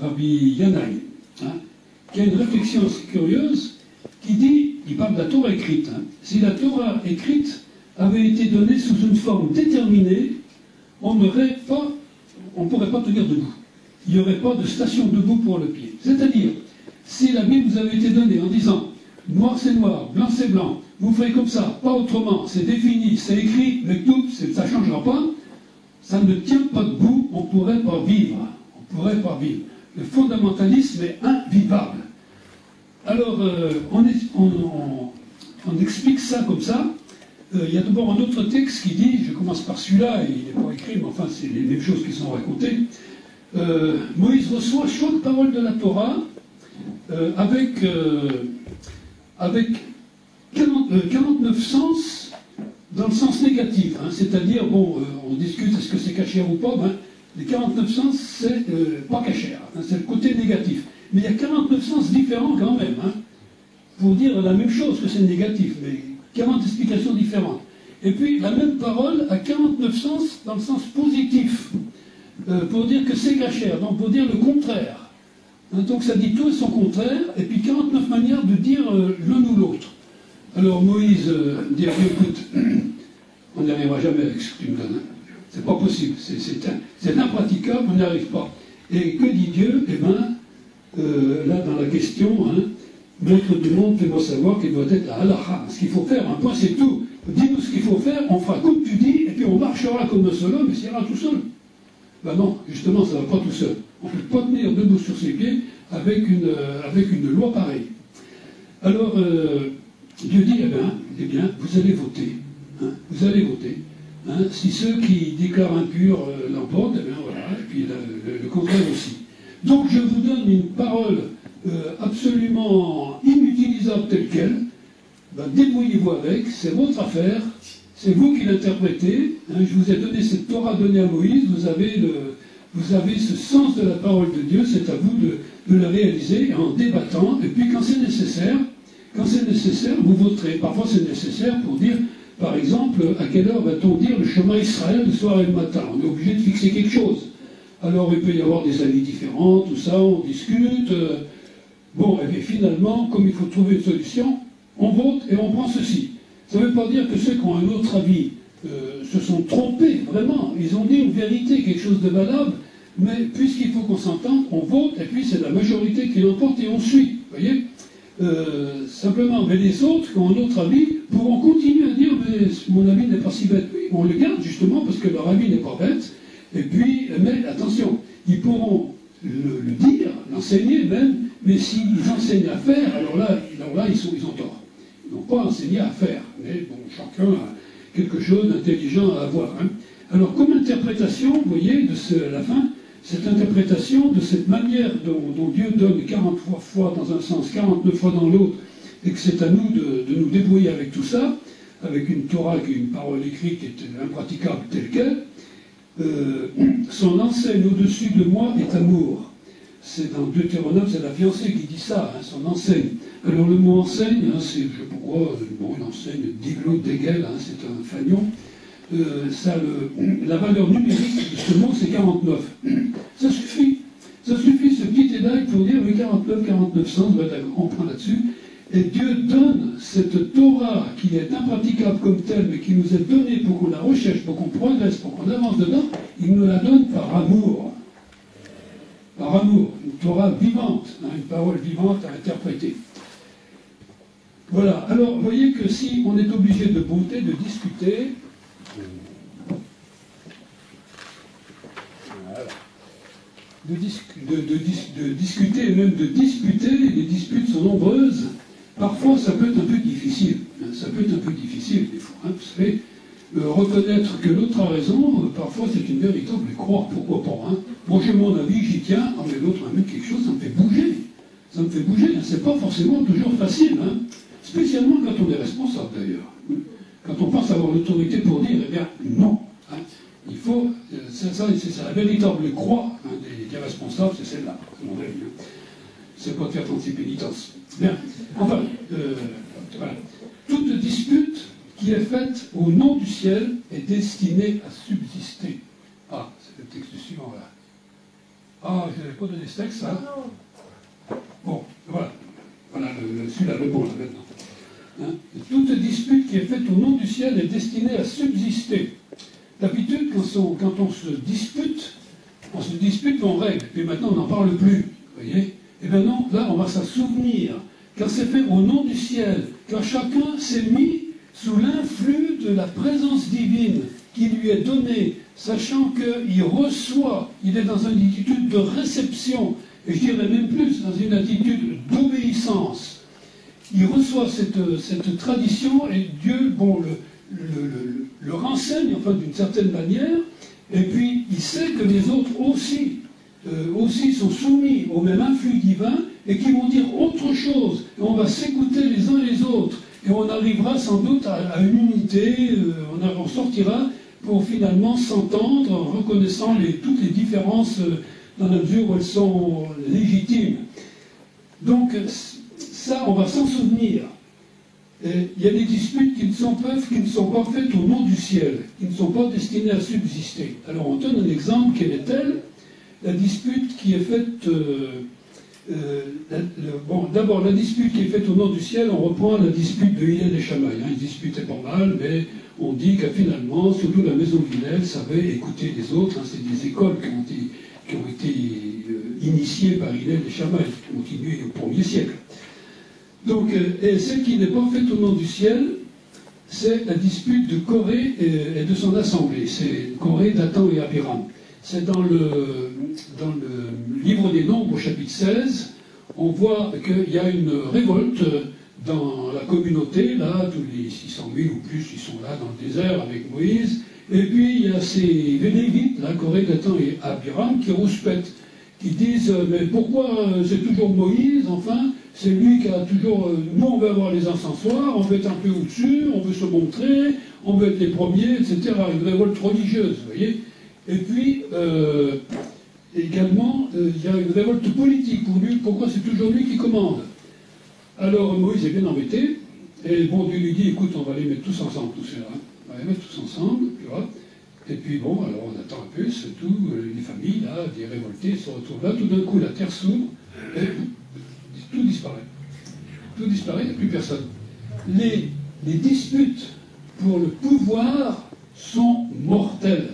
Rabbi Yanaï, qui a une réflexion curieuse, qui dit, il parle de la Torah écrite, si la Torah écrite avait été donnée sous une forme déterminée, on ne pourrait pas tenir debout. Il n'y aurait pas de station debout pour le pied. C'est-à-dire, si la Bible vous avait été donnée en disant noir c'est noir, blanc c'est blanc, vous ferez comme ça, pas autrement, c'est défini, c'est écrit, mais tout, ça ne changera pas, ça ne tient pas debout, on ne pourrait pas vivre. On ne pourrait pas vivre. Le fondamentalisme est invivable. Alors, on explique ça comme ça. Il y a d'abord un autre texte qui dit, je commence par celui-là, et il n'est pas écrit, mais enfin c'est les mêmes choses qui sont racontées. Moïse reçoit chaque parole de la Torah avec 49 sens dans le sens négatif. C'est-à-dire, on discute est-ce que c'est cachère ou pas, les 49 sens, c'est pas cachère, c'est le côté négatif. Mais il y a 49 sens différents quand même, pour dire la même chose que c'est négatif, mais 40 explications différentes. Et puis, la même parole a 49 sens dans le sens positif, pour dire que c'est cachère, donc pour dire le contraire. Donc ça dit tout et son contraire, et puis 49 manières de dire l'un ou l'autre. Alors Moïse dit, écoute, on n'y arrivera jamais avec ce que tu me donnes. C'est pas possible, c'est impraticable, on n'y arrive pas. Et que dit Dieu? Eh bien, là dans la question, maître du monde, fais-moi savoir qu'il doit être la halakha. Ce qu'il faut faire, un point c'est tout. Dis-nous ce qu'il faut faire, on fera comme tu dis, et puis on marchera comme un seul homme, et ça ira tout seul. Ben non, justement, ça ne va pas tout seul. On ne peut pas tenir debout sur ses pieds avec une loi pareille. Alors, Dieu dit, eh bien, vous allez voter. Vous allez voter. Si ceux qui déclarent impurs l'emportent, eh bien voilà, et puis le contraire aussi. Donc je vous donne une parole absolument inutilisable telle qu'elle. Débrouillez-vous avec, c'est votre affaire, c'est vous qui l'interprétez. Je vous ai donné cette Torah donnée à Moïse, vous avez ce sens de la parole de Dieu, c'est à vous de la réaliser en débattant, et puis quand c'est nécessaire, vous voterez. Parfois c'est nécessaire pour dire, par exemple, à quelle heure va-t-on dire le chemin Israël le soir et le matin. On est obligé de fixer quelque chose. Alors il peut y avoir des avis différents, tout ça, on discute. Bon, et bien finalement, comme il faut trouver une solution, on vote et on prend ceci. Ça ne veut pas dire que ceux qui ont un autre avis se sont trompés, vraiment. Ils ont dit une vérité, quelque chose de valable, mais puisqu'il faut qu'on s'entende, on vote, et puis c'est la majorité qui l'emporte et on suit. Vous voyez simplement, mais les autres qui ont un autre avis pourront continuer à dire mais mon avis n'est pas si bête. Oui, on le garde justement parce que leur avis n'est pas bête. Et puis, mais attention, ils pourront le dire, l'enseigner même, mais s'ils enseignent à faire, alors là ils ont tort. Ils n'ont pas enseigné à faire. Mais bon, chacun a quelque chose d'intelligent à avoir. Hein. Alors, comme interprétation, vous voyez, à la fin, cette interprétation de cette manière dont Dieu donne 43 fois dans un sens, 49 fois dans l'autre, et que c'est à nous de nous débrouiller avec tout ça, avec une Torah qui est une parole écrite qui est impraticable telle qu'elle, son enseigne au-dessus de moi est amour. C'est dans Deutéronome, c'est la fiancée qui dit ça, hein, son enseigne. Alors le mot enseigne, hein, c'est, je ne sais pas pourquoi, bon, une enseigne, diglo, dégel, hein, c'est un fanion. La valeur numérique de ce mot, c'est 49. Ça suffit. Ça suffit, ce petit détail pour dire, mais 49 sens, on prend là-dessus. Et Dieu donne cette Torah qui est impraticable comme telle, mais qui nous est donnée pour qu'on la recherche, pour qu'on progresse, pour qu'on avance dedans, il nous la donne par amour. Par amour. Une Torah vivante, hein, une parole vivante à interpréter. Voilà. Alors, vous voyez que si on est obligé de voter, de discuter, de discuter et même de disputer, les disputes sont nombreuses. Parfois, ça peut être un peu difficile. Hein, ça peut être un peu difficile, des fois. Hein, vous savez, reconnaître que l'autre a raison, parfois c'est une véritable croix, pourquoi pas. Hein. Moi, j'ai mon avis, j'y tiens, mais l'autre a mis quelque chose, ça me fait bouger. Ça me fait bouger. Hein. C'est pas forcément toujours facile. Hein. Spécialement quand on est responsable, d'ailleurs. Quand on pense avoir l'autorité pour dire, eh bien, non. Hein. Il faut, c'est la véritable croix hein, des responsables, c'est celle-là, à mon avis. Hein. C'est pas de faire 36 pénitences. Bien. Enfin, voilà. Toute dispute qui est faite au nom du ciel est destinée à subsister. Ah, c'est le texte suivant là. Ah, je n'avais pas donné ce texte, ça. Bon, voilà. Voilà, celui-là, le bon, là, maintenant. Hein? Toute dispute qui est faite au nom du ciel est destinée à subsister. D'habitude, quand on se dispute, on règle, puis maintenant on n'en parle plus. Vous voyez? Et bien non, là on va s'en souvenir, car c'est fait au nom du ciel, car chacun s'est mis sous l'influx de la présence divine qui lui est donnée, sachant qu'il reçoit, il est dans une attitude de réception, et je dirais même plus, dans une attitude d'obéissance. Il reçoit cette tradition et Dieu, bon, le renseigne, enfin d'une certaine manière, et puis il sait que les autres aussi sont soumis au même influx divin et qui vont dire autre chose. Et on va s'écouter les uns les autres et on arrivera sans doute à une unité, on sortira pour finalement s'entendre en reconnaissant toutes les différences dans la mesure où elles sont légitimes. Donc ça, on va s'en souvenir. Il y a des disputes qui ne sont pas faites au nom du ciel, qui ne sont pas destinées à subsister. Alors on donne un exemple, quelle est-elle? La dispute qui est faite... d'abord, la dispute qui est faite au nom du ciel, on reprend la dispute de Hillel et Shammai. Hein, ils disputaient pas mal, mais on dit que finalement, surtout la maison d'Hillel savait écouter les autres. Hein, c'est des écoles qui ont été initiées par Hillel et Shammai, qui ont continué au 1er siècle. Donc, et celle qui n'est pas faite au nom du ciel, c'est la dispute de Corée et de son assemblée. C'est Corée, Dathan et Abiram. C'est dans le livre des Nombres, au chapitre 16, on voit qu'il y a une révolte dans la communauté, là, tous les 600 000 ou plus, ils sont là dans le désert avec Moïse, et puis il y a ces Lévites, là, Corée, Dathan et Abiram, qui rouspètent, qui disent « Mais pourquoi c'est toujours Moïse, enfin ?» C'est lui qui a toujours... nous, on veut avoir les encensoirs, on veut être un peu au-dessus, on veut se montrer, on veut être les premiers, etc. Une révolte religieuse, vous voyez. Et puis, également, il y a une révolte politique pour lui. Pourquoi c'est toujours lui qui commande? Alors, Moïse est bien embêté, et bon, Dieu lui dit, écoute, on va les mettre tous ensemble, tous ceux-là. On va les mettre tous ensemble, tu vois. Et puis bon, alors on attend un peu, surtout les familles, là, des révoltés se retrouvent là, tout d'un coup la terre s'ouvre, et tout disparaît. Tout disparaît, il n'y a plus personne. Les disputes pour le pouvoir sont mortelles.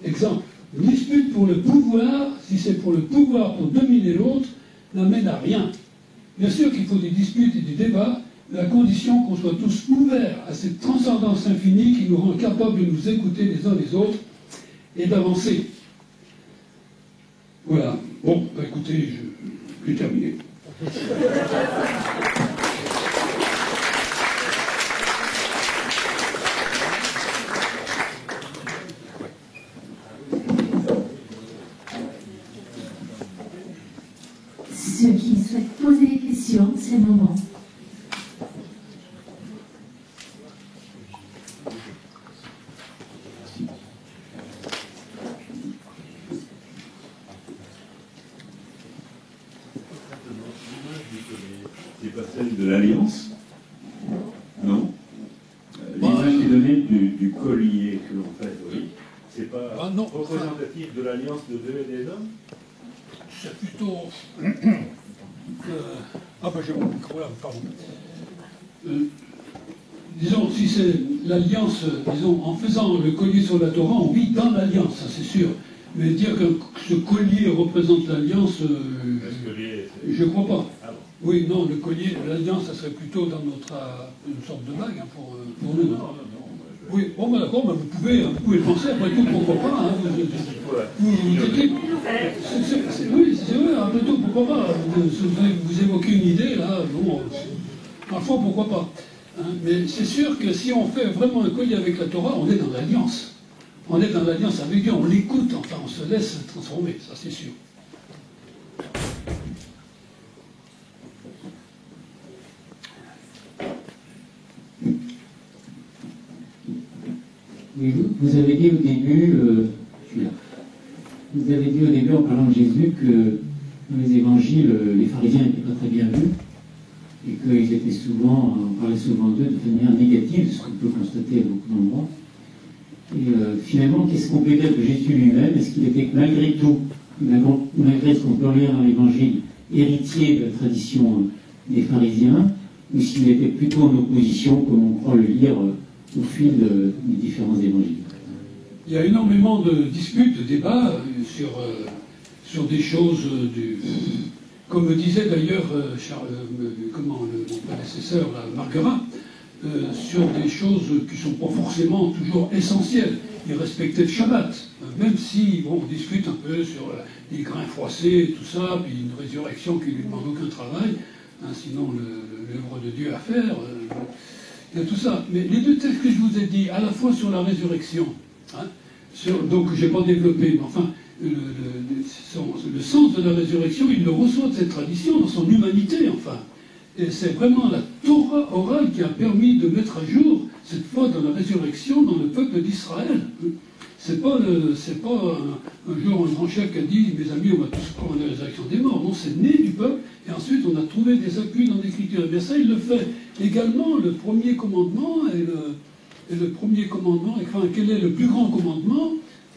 Exemple, une dispute pour le pouvoir, si c'est pour le pouvoir pour dominer l'autre, n'amène à rien. Bien sûr qu'il faut des disputes et des débats, mais à condition qu'on soit tous ouverts à cette transcendance infinie qui nous rend capables de nous écouter les uns les autres et d'avancer. Voilà. Bon, bah écoutez, j'ai terminé. Ceux qui souhaitent poser des questions, c'est le moment. C'est pas celle de l'Alliance? Non. L'image qui est donnée du collier que l'on fait, oui. C'est pas représentatif de l'alliance de Dieu et des hommes? C'est plutôt... Ah ben j'ai mon micro là, pardon. Disons, si c'est l'alliance, disons, en faisant le collier sur la Torah, on vit dans l'alliance, ça c'est sûr. Mais dire que ce collier représente l'alliance, je ne crois pas. Ah bon. Oui, non, le collier, l'alliance, ça serait plutôt dans notre une sorte de bague hein, pour nous. Non, oui, bon, ben, d'accord, ben, vous pouvez le penser, après tout, pourquoi pas. Hein, oui, c'est vrai, après tout, pourquoi pas. Vous évoquez une idée, là, bon, parfois, pourquoi pas. Hein, mais c'est sûr que si on fait vraiment un collier avec la Torah, on est dans l'alliance. On est dans l'alliance avec Dieu, on l'écoute, enfin, on se laisse transformer, ça c'est sûr. Oui, vous avez dit au début, vous avez dit au début en parlant de Jésus que dans les évangiles, les pharisiens n'étaient pas très bien vus et qu'ils étaient souvent, on parlait souvent d'eux de manière négative, ce qu'on peut constater à beaucoup d'endroits. Et finalement, qu'est-ce qu'on peut dire de Jésus lui-même? Est-ce qu'il était malgré tout, malgré ce qu'on peut lire dans l'évangile, héritier de la tradition des pharisiens, ou s'il était plutôt en opposition, comme on croit le lire au fil des différents évangiles? Il y a énormément de disputes, de débats sur des choses, comme disait d'ailleurs mon prédécesseur, Marguerin, sur des choses qui ne sont pas forcément toujours essentielles. Il respectait le Shabbat, même si on discute un peu sur les grains froissés, tout ça, puis une résurrection qui ne lui demande aucun travail, hein, sinon l'œuvre de Dieu à faire. Il y a tout ça. Mais les deux textes que je vous ai dit, à la fois sur la résurrection, hein, donc je n'ai pas développé, mais enfin, le sens de la résurrection, il le reçoit de cette tradition dans son humanité, enfin. Et c'est vraiment la Torah orale qui a permis de mettre à jour cette foi dans la résurrection dans le peuple d'Israël. C'est pas un jour un grand chef qui a dit « Mes amis, on va tous prendre la résurrection des morts ». Non, c'est né du peuple, et ensuite on a trouvé des appuis dans l'Écriture. Et bien ça, il le fait également, le premier commandement, et le premier commandement, enfin, quel est le plus grand commandement?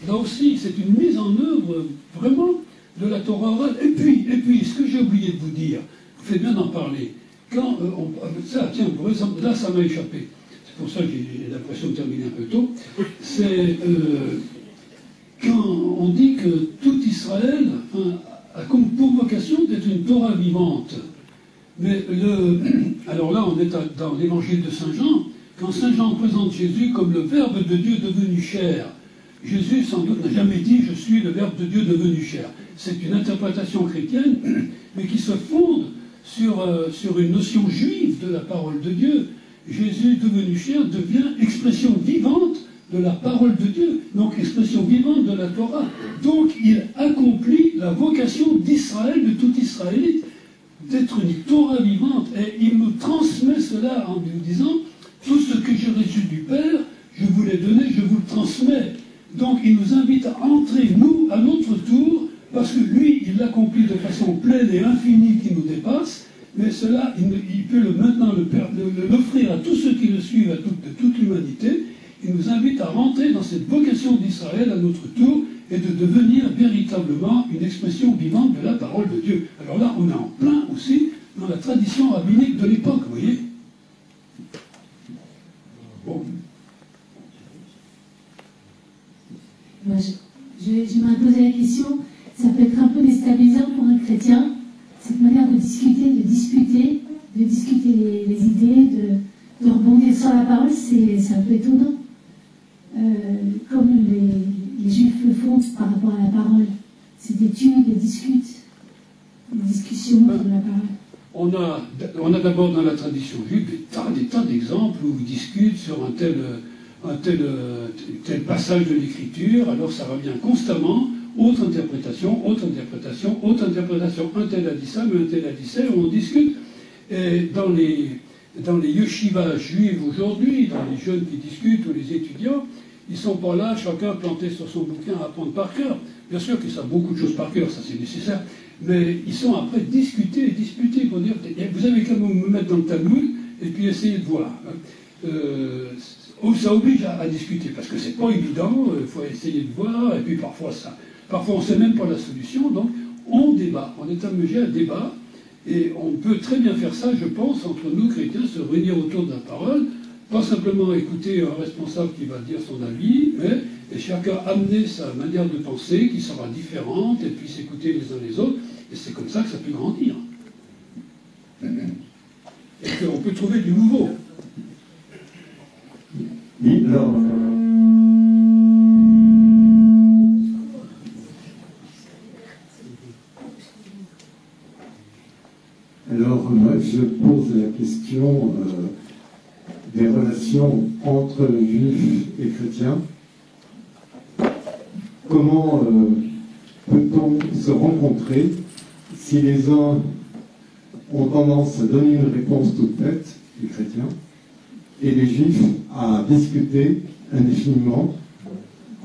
Là aussi, c'est une mise en œuvre, vraiment, de la Torah orale. Et puis, ce que j'ai oublié de vous dire, vous faites bien d'en parler. Quand ça, tiens, par exemple, là, ça m'a échappé. C'est pour ça que j'ai l'impression de terminer un peu tôt. C'est quand on dit que tout Israël a comme pour vocation d'être une Torah vivante. Mais alors là, on est dans l'évangile de Saint Jean, quand Saint Jean présente Jésus comme le Verbe de Dieu devenu chair. Jésus, sans doute, n'a jamais dit « je suis le Verbe de Dieu devenu chair ». C'est une interprétation chrétienne, mais qui se fonde sur une notion juive de la parole de Dieu. Jésus devenu chair devient expression vivante de la parole de Dieu, donc expression vivante de la Torah. Donc il accomplit la vocation d'Israël, de tout Israélite, d'être une Torah vivante. Et il nous transmet cela en nous disant « tout ce que j'ai reçu du Père, je vous l'ai donné, je vous le transmets ». Donc il nous invite à entrer, nous, à notre tour, parce que lui, il l'accomplit de façon pleine et infinie qui nous dépasse, mais cela, il peut maintenant l'offrir à tous ceux qui le suivent, de toute l'humanité. il nous invite à rentrer dans cette vocation d'Israël à notre tour et de devenir véritablement une expression vivante de la parole de Dieu. Alors là, on est en plein aussi dans la tradition rabbinique de l'époque, vous voyez. Bon. J'aimerais poser la question, ça peut être un peu déstabilisant pour un chrétien, cette manière de discuter, de disputer les idées, de rebondir sur la parole, c'est un peu étonnant. Comme les Juifs le font par rapport à la parole. C'est des tues, des discussions sur la parole. On a d'abord dans la tradition juive des tas d'exemples où ils discutent sur un tel passage de l'écriture, alors ça revient constamment, autre interprétation, un tel a dit ça, mais un tel a dit ça, on discute. Et dans les yeshivas juifs aujourd'hui, dans les jeunes qui discutent ou les étudiants, ils ne sont pas là, chacun planté sur son bouquin à apprendre par cœur. Bien sûr qu'ils savent beaucoup de choses par cœur, ça c'est nécessaire, mais ils sont après discuter et disputer pour dire, vous avez qu'à me mettre dans le Talmud et puis essayer de voir. Ça oblige à discuter, parce que c'est pas évident, il faut essayer de voir, et puis parfois on ne sait même pas la solution, donc on débat, on est amusé à débat, et on peut très bien faire ça, je pense, entre nous chrétiens, se réunir autour de la parole, pas simplement écouter un responsable qui va dire son avis, mais et chacun amener sa manière de penser qui sera différente, et puis s'écouter les uns les autres, et c'est comme ça que ça peut grandir. Et qu'on peut trouver du nouveau. Oui, alors moi je pose la question des relations entre juifs et chrétiens. Comment peut-on se rencontrer si les uns ont tendance à donner une réponse toute faite, les chrétiens, et les juifs à discuter indéfiniment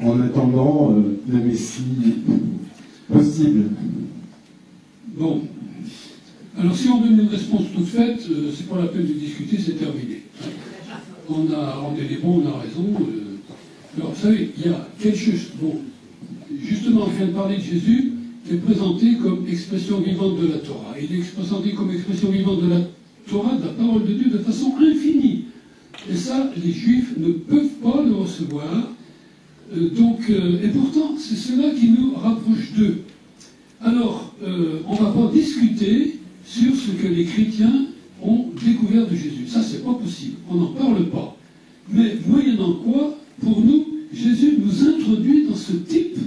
en attendant le Messie possible? Bon. Alors si on donne une réponse toute faite, c'est pas la peine de discuter, c'est terminé. On est les bons, on a raison. Alors vous savez, il y a quelque chose. Bon, justement, on vient de parler de Jésus, qui est présenté comme expression vivante de la Torah. Il est présenté comme expression vivante de la Torah, de la parole de Dieu, de façon infinie. Et ça, les Juifs ne peuvent pas le recevoir. Et pourtant, c'est cela qui nous rapproche d'eux. Alors, on ne va pas discuter sur ce que les chrétiens ont découvert de Jésus. Ça, c'est pas possible. On n'en parle pas. Mais moyennant quoi, pour nous, Jésus nous introduit dans ce type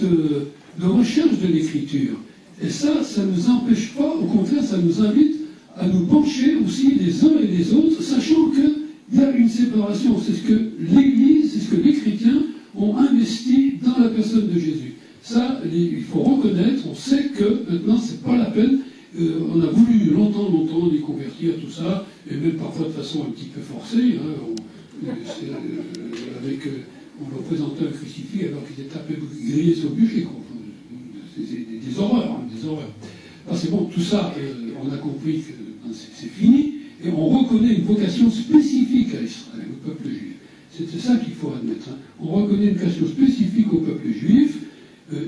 de recherche de l'écriture. Et ça ne nous empêche pas, au contraire, ça nous invite à nous pencher aussi les uns et les autres, sachant qu'il y a une séparation. C'est ce que l'Église, c'est ce que les chrétiens ont investi dans la personne de Jésus. Ça, il faut reconnaître, on sait que maintenant, c'est pas la peine. On a voulu longtemps les convertir, tout ça, et même parfois de façon un petit peu forcée. On leur présentait un crucifix alors qu'ils étaient un peu grillés sur le bûcher. C'est des horreurs, des horreurs. Alors c'est bon, tout ça, on a compris que c'est fini, et on reconnaît une vocation spécifique à Israël, au peuple juif. C'est ça qu'il faut admettre. On reconnaît une vocation spécifique au peuple juif.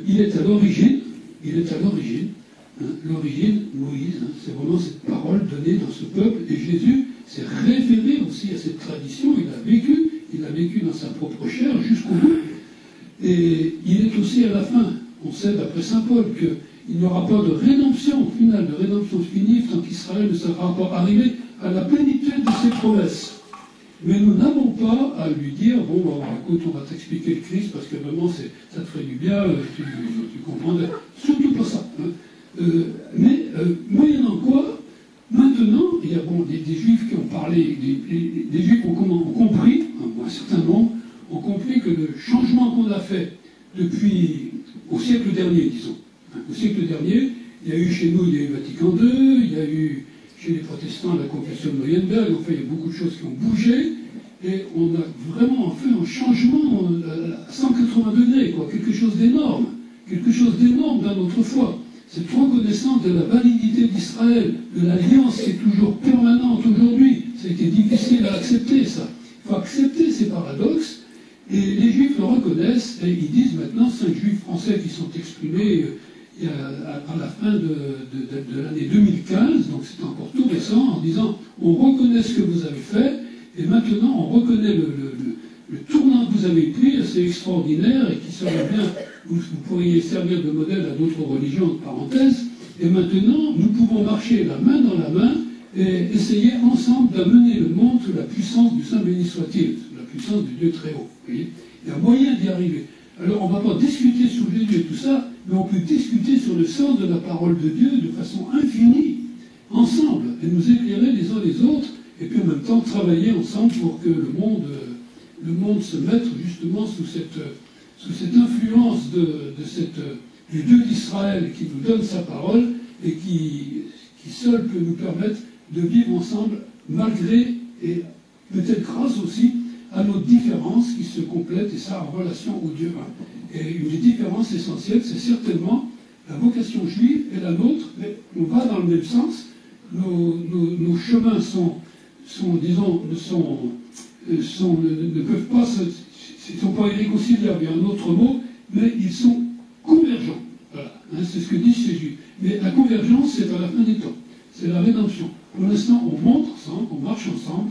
Il est à l'origine, l'origine, Moïse, c'est vraiment cette parole donnée dans ce peuple, et Jésus s'est référé aussi à cette tradition, il a vécu dans sa propre chair jusqu'au bout, et il est aussi à la fin, on sait d'après saint Paul qu'il n'y aura pas de rédemption finale, de rédemption finie, tant qu'Israël ne sera pas arrivé à la plénitude de ses promesses. Mais nous n'avons pas à lui dire, bon, écoute, on va t'expliquer le Christ, parce que vraiment, ça te ferait du bien, tu comprendrais. Surtout pas ça. Mais, moyennant quoi, maintenant, il y a des Juifs qui ont parlé, des Juifs ont compris, un certain nombre, ont compris que le changement qu'on a fait depuis, au siècle dernier, disons, au siècle dernier, il y a eu chez nous, il y a eu Vatican II, il y a eu chez les protestants la confession de Neuenberg, enfin il y a beaucoup de choses qui ont bougé, et on a vraiment fait un changement à 180 degrés, quelque chose d'énorme dans notre foi. Cette reconnaissance de la validité d'Israël, de l'alliance qui est toujours permanente aujourd'hui, c'était difficile à accepter ça. Il faut accepter ces paradoxes, et les Juifs le reconnaissent, et ils disent maintenant, 5 Juifs français qui sont exprimés à la fin de l'année 2015, donc c'est encore tout récent, en disant on reconnaît ce que vous avez fait, et maintenant on reconnaît le tournant que vous avez pris, assez extraordinaire, et qui serait bien, vous pourriez servir de modèle à d'autres religions, entre parenthèses, et maintenant nous pouvons marcher la main dans la main et essayer ensemble d'amener le monde sous la puissance du Saint béni soit-il, sous la puissance du Dieu très haut. Vous voyez, il y a moyen d'y arriver. Alors on ne va pas discuter sur Jésus et tout ça, mais on peut discuter sur le sens de la parole de Dieu de façon infinie, ensemble, et nous éclairer les uns les autres, et puis en même temps travailler ensemble pour que le monde se mette justement sous cette influence du Dieu d'Israël qui nous donne sa parole et qui seul peut nous permettre de vivre ensemble malgré et peut-être grâce aussi à nos différences qui se complètent et ça en relation au Dieu un. Et une des différences essentielles, c'est certainement la vocation juive et la nôtre, mais on va dans le même sens. Nos chemins ne peuvent pas ils ne sont pas irréconciliables, il y a un autre mot, mais ils sont convergents. Voilà, hein, c'est ce que dit Jésus. Mais la convergence, c'est à la fin des temps. C'est la rédemption. Pour l'instant, on monte ensemble, on marche ensemble,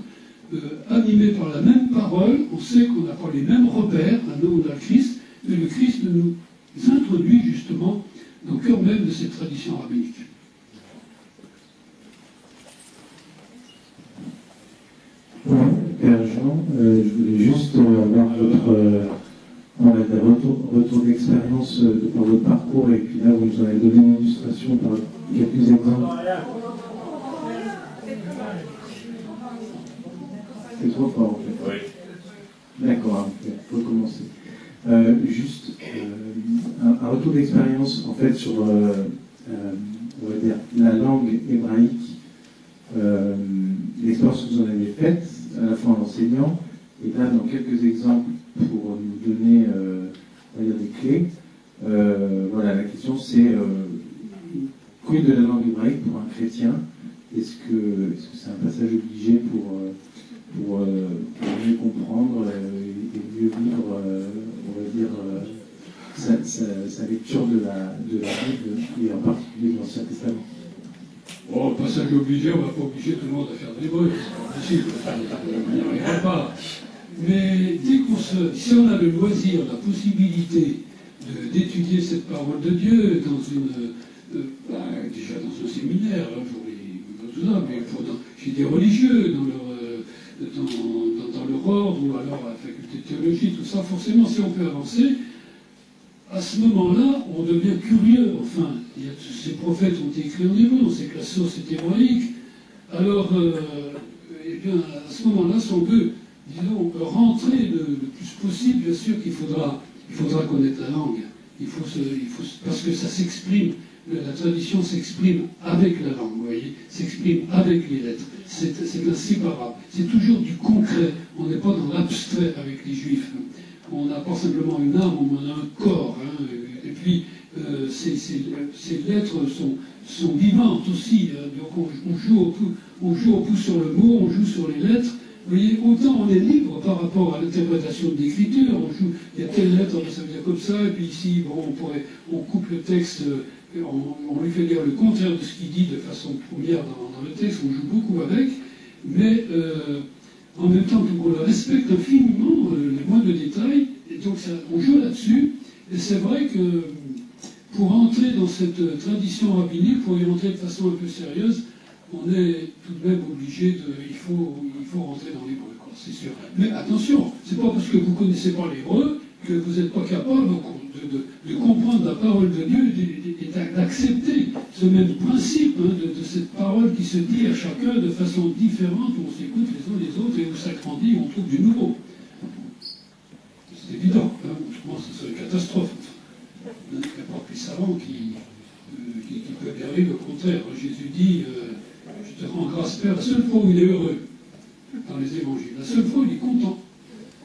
animés par la même parole. On sait qu'on n'a pas les mêmes repères, nous on a le Christ, mais le Christ nous introduit justement au cœur même de cette tradition rabbinique. Père Jean, je voulais juste avoir votre retour d'expérience par votre parcours, et puis là vous nous avez donné une illustration par quelques exemples. C'est trop fort en fait. Oui. D'accord, il faut recommencer. Juste un retour d'expérience en fait sur on va dire la langue hébraïque, l'expérience que vous en avez faite, à la fois en enseignant, et là dans quelques exemples pour nous donner on va dire des clés. Voilà, la question c'est quid de la langue hébraïque pour un chrétien? Est-ce que c'est un passage obligé pour mieux comprendre et mieux vivre, on va dire, sa lecture de la Bible, et en particulier de l'Ancien Testament? Bon, passage obligé, on ne va pas obliger tout le monde à faire de l'hébreu, c'est pas possible, on n'y arrivera pas. Mais si on a le loisir, la possibilité d'étudier cette parole de Dieu déjà dans un séminaire, hein, pour tout ça, mais chez des religieux, dans leur ordre, ou alors à la faculté de théologie, tout ça, forcément, si on peut avancer, à ce moment-là, on devient curieux. Enfin, ces prophètes ont été écrits en hébreu, on sait que la source est hébraïque. Alors, eh bien, à ce moment-là, si on veut, disons, rentrer le plus possible, bien sûr qu'il faudra connaître la langue. Parce que ça s'exprime, la tradition s'exprime avec la langue, vous voyez, s'exprime avec les lettres. C'est inséparable. C'est toujours du concret. On n'est pas dans l'abstrait avec les Juifs. On n'a pas simplement une âme, on a un corps. Hein, et puis, ces lettres sont vivantes aussi. Hein, donc on joue au pouce sur le mot, on joue sur les lettres. Vous voyez, autant on est libre par rapport à l'interprétation de l'écriture. Il y a telle lettre, ça veut dire comme ça, et puis ici, bon, on coupe le texte, on lui fait lire le contraire de ce qu'il dit de façon première dans le texte, on joue beaucoup avec, mais en même temps qu'on respecte infiniment les moindres détails, et donc on joue là-dessus, et c'est vrai que pour entrer dans cette tradition rabbinique, pour y entrer de façon un peu sérieuse, on est tout de même obligé il faut rentrer dans l'hébreu, c'est sûr. Mais attention, c'est pas parce que vous ne connaissez pas l'hébreu que vous n'êtes pas capable de comprendre la parole de Dieu et d'accepter ce même principe de cette parole qui se dit à chacun de façon différente, où on s'écoute les uns les autres et où ça grandit, où on trouve du nouveau. C'est évident, hein, je pense que ce serait une catastrophe. Il n'y a pas plus savant qui peut bien arriver, au contraire. Jésus dit je te rends grâce, Père. La seule fois où il est heureux dans les évangiles, la seule fois où il est content,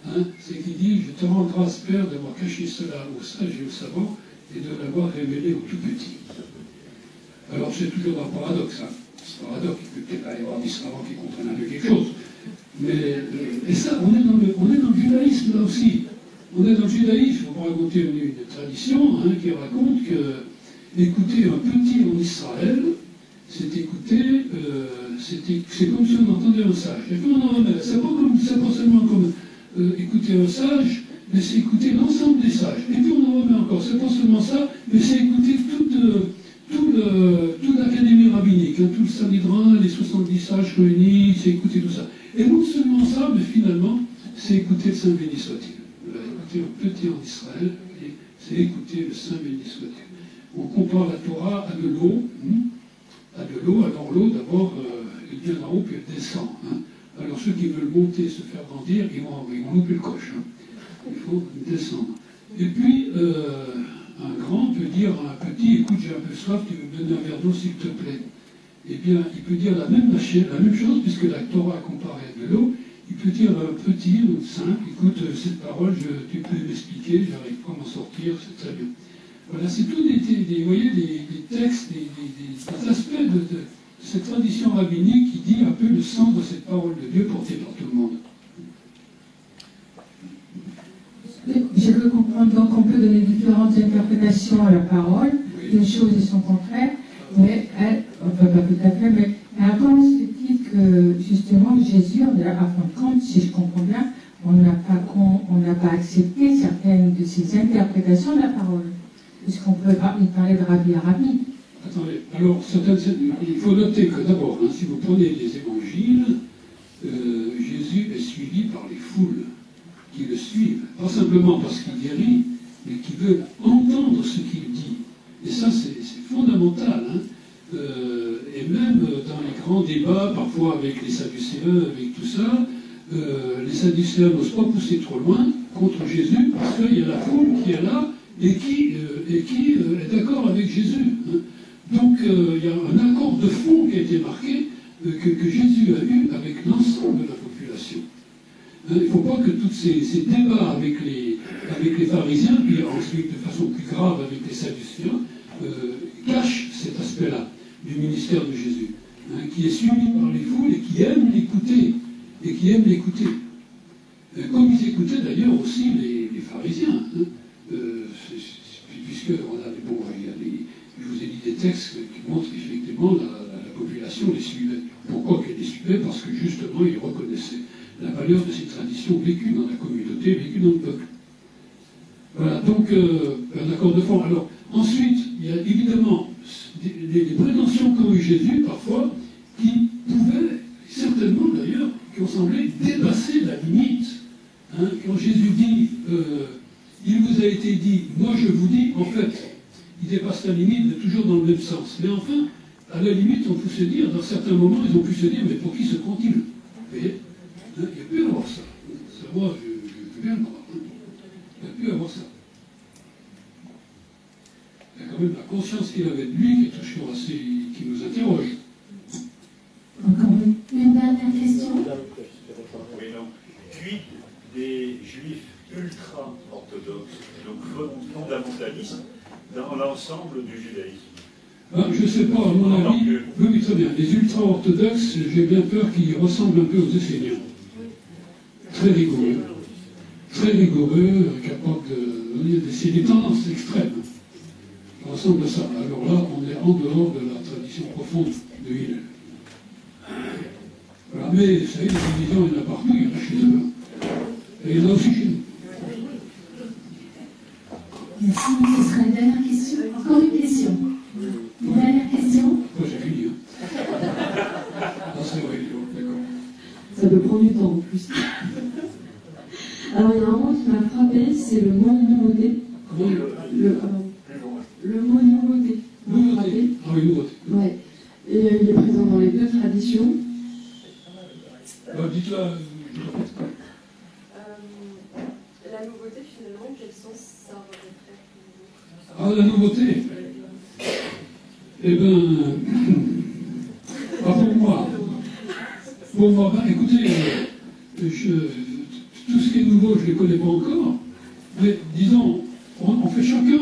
hein, c'est qu'il dit je te rends grâce, Père, d'avoir caché cela aux sages et aux savants et de l'avoir révélé aux tout petits. Alors c'est toujours un paradoxe. Hein. Ce paradoxe, il peut peut-être y avoir des savants qui comprennent un peu quelque chose. Et ça, on est dans le judaïsme là aussi. On est dans le judaïsme, on va raconter une tradition qui raconte que écouter un petit en Israël, c'est comme si on entendait un sage. Et puis on en remet. C'est pas seulement comme écouter un sage, mais c'est écouter l'ensemble des sages. Et puis on en remet encore. C'est pas seulement ça, mais c'est écouter toute l'académie rabbinique, tout le Sanhédrin, les 70 sages réunis, c'est écouter tout ça. Et non seulement ça, mais finalement, c'est écouter le Saint béni soit-il. Écouter un petit en Israël, c'est écouter le Saint béni soit-il. On compare la Torah à de l'eau. Alors l'eau, d'abord, elle vient d'en haut, puis elle descend. Alors ceux qui veulent monter, se faire grandir, ils vont louper le coche. Il faut descendre. Et puis, un grand peut dire à un petit, écoute, j'ai un peu soif, tu veux me donner un verre d'eau, s'il te plaît. Eh bien, il peut dire la même chose, puisque la Torah comparée à de l'eau. Il peut dire à un petit, ou simple, écoute, cette parole, tu peux m'expliquer, j'arrive pas à m'en sortir, c'est très bien. Voilà, c'est tout vous voyez, des textes, des aspects de cette tradition rabbinique qui dit un peu le sens de cette parole de Dieu portée par tout le monde. J'ai cru comprendre donc qu'on peut donner différentes interprétations à la parole, oui. Une chose et son contraire, mais enfin pas tout à fait, mais comment se fait-il que justement Jésus, à fin de compte, si je comprends bien, on n'a pas accepté certaines de ses interprétations de la parole, puisqu'on peut parler de Rabbi Arabi. Attendez, alors il faut noter que d'abord, si vous prenez les évangiles, Jésus est suivi par les foules qui le suivent, pas simplement parce qu'il guérit, mais qui veulent entendre ce qu'il dit. Et ça, c'est fondamental. Et même dans les grands débats, parfois avec les Sadducéens, avec tout ça, les Sadducéens n'osent pas pousser trop loin contre Jésus, parce qu'il y a la foule qui est là et qui est d'accord avec Jésus. Donc il y a un accord de fond qui a été marqué, que Jésus a eu avec l'ensemble de la population. Il ne faut pas que tous ces débats avec les pharisiens, puis ensuite de façon plus grave avec les Sadducéens, cachent cet aspect-là du ministère de Jésus, qui est suivi par les foules et qui aiment l'écouter. Comme ils écoutaient d'ailleurs aussi les pharisiens, puisque je vous ai dit des textes qui montrent qu'effectivement la population les suivait. Pourquoi qu'elle les suivait? Parce que justement ils reconnaissaient la valeur de ces traditions vécues dans la communauté, vécues dans le peuple. Voilà, donc un accord de fond. Alors, ensuite, il y a évidemment des prétentions qu'ont eu Jésus, parfois, qui pouvaient, certainement d'ailleurs, qui ont semblé dépasser la limite. Quand Jésus dit, il vous a été dit, moi je vous dis, en fait, il dépasse la limite, mais toujours dans le même sens. Mais enfin, à la limite, on peut se dire, dans certains moments, ils ont pu se dire, mais pour qui se prend-il? Vous voyez, il y a pu avoir ça. Ça, moi, je veux bien le croire. Il y a pu avoir ça. Il y a quand même la conscience qu'il avait de lui qui est toujours assez, qui nous interroge. Encore une dernière question. Oui, non. Puis des juifs ultra-orthodoxes, donc fondamentalistes, dans l'ensemble du judaïsme. Je ne sais pas, à mon avis, oui, très bien. Les ultra-orthodoxes, j'ai bien peur qu'ils ressemblent un peu aux Esséniens. Très rigoureux, capables de... C'est des tendances extrêmes. Ça ressemble à ça. Alors là, on est en dehors de la tradition profonde de Hillel. Voilà. Mais, vous savez, les divisions, il y en a partout, il y en a chez eux. Et il y en a aussi chez nous. Merci. Ce sera une dernière question. Encore une question. Une dernière question. Moi, j'ai fini. Ah, c'est vrai, d'accord. Ça peut prendre du temps en plus. Alors, il y a un mot qui m'a frappé, c'est le mot nouveauté. Comment le mot nouveauté. Nouveauté. Ah oui, nouveauté. Ouais. Et il est présent dans les deux traditions. Dites-la. La nouveauté, finalement, quel sens ça revêtrait? Ah, la nouveauté. Eh bien, pas pour moi. Pour moi, écoutez, tout ce qui est nouveau, je ne les connais pas encore, mais disons, on fait chacun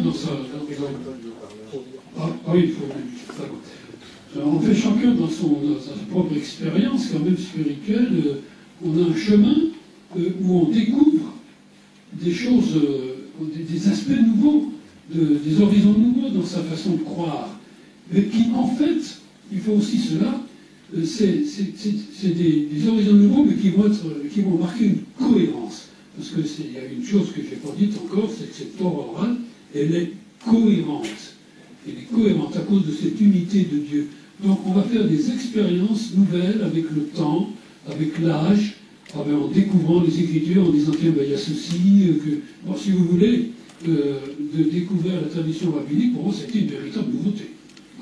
dans sa... Ah oui, il faut... Alors, en fait, chacun dans sa propre expérience, quand même spirituelle, on a un chemin où on découvre des choses, des aspects nouveaux, des horizons nouveaux dans sa façon de croire. Mais qui, en fait, il faut aussi cela, c'est des horizons nouveaux, mais qui vont marquer une cohérence. Parce qu'il y a une chose que je n'ai pas dite encore, c'est que cette Torah orale, elle est cohérente. Elle est cohérente à cause de cette unité de Dieu. Donc on va faire des expériences nouvelles avec le temps, avec l'âge, en découvrant les Écritures, en disant tiens, ben, il y a ceci, bon, si vous voulez, de découvrir la tradition rabbinique, pour moi c'était une véritable nouveauté,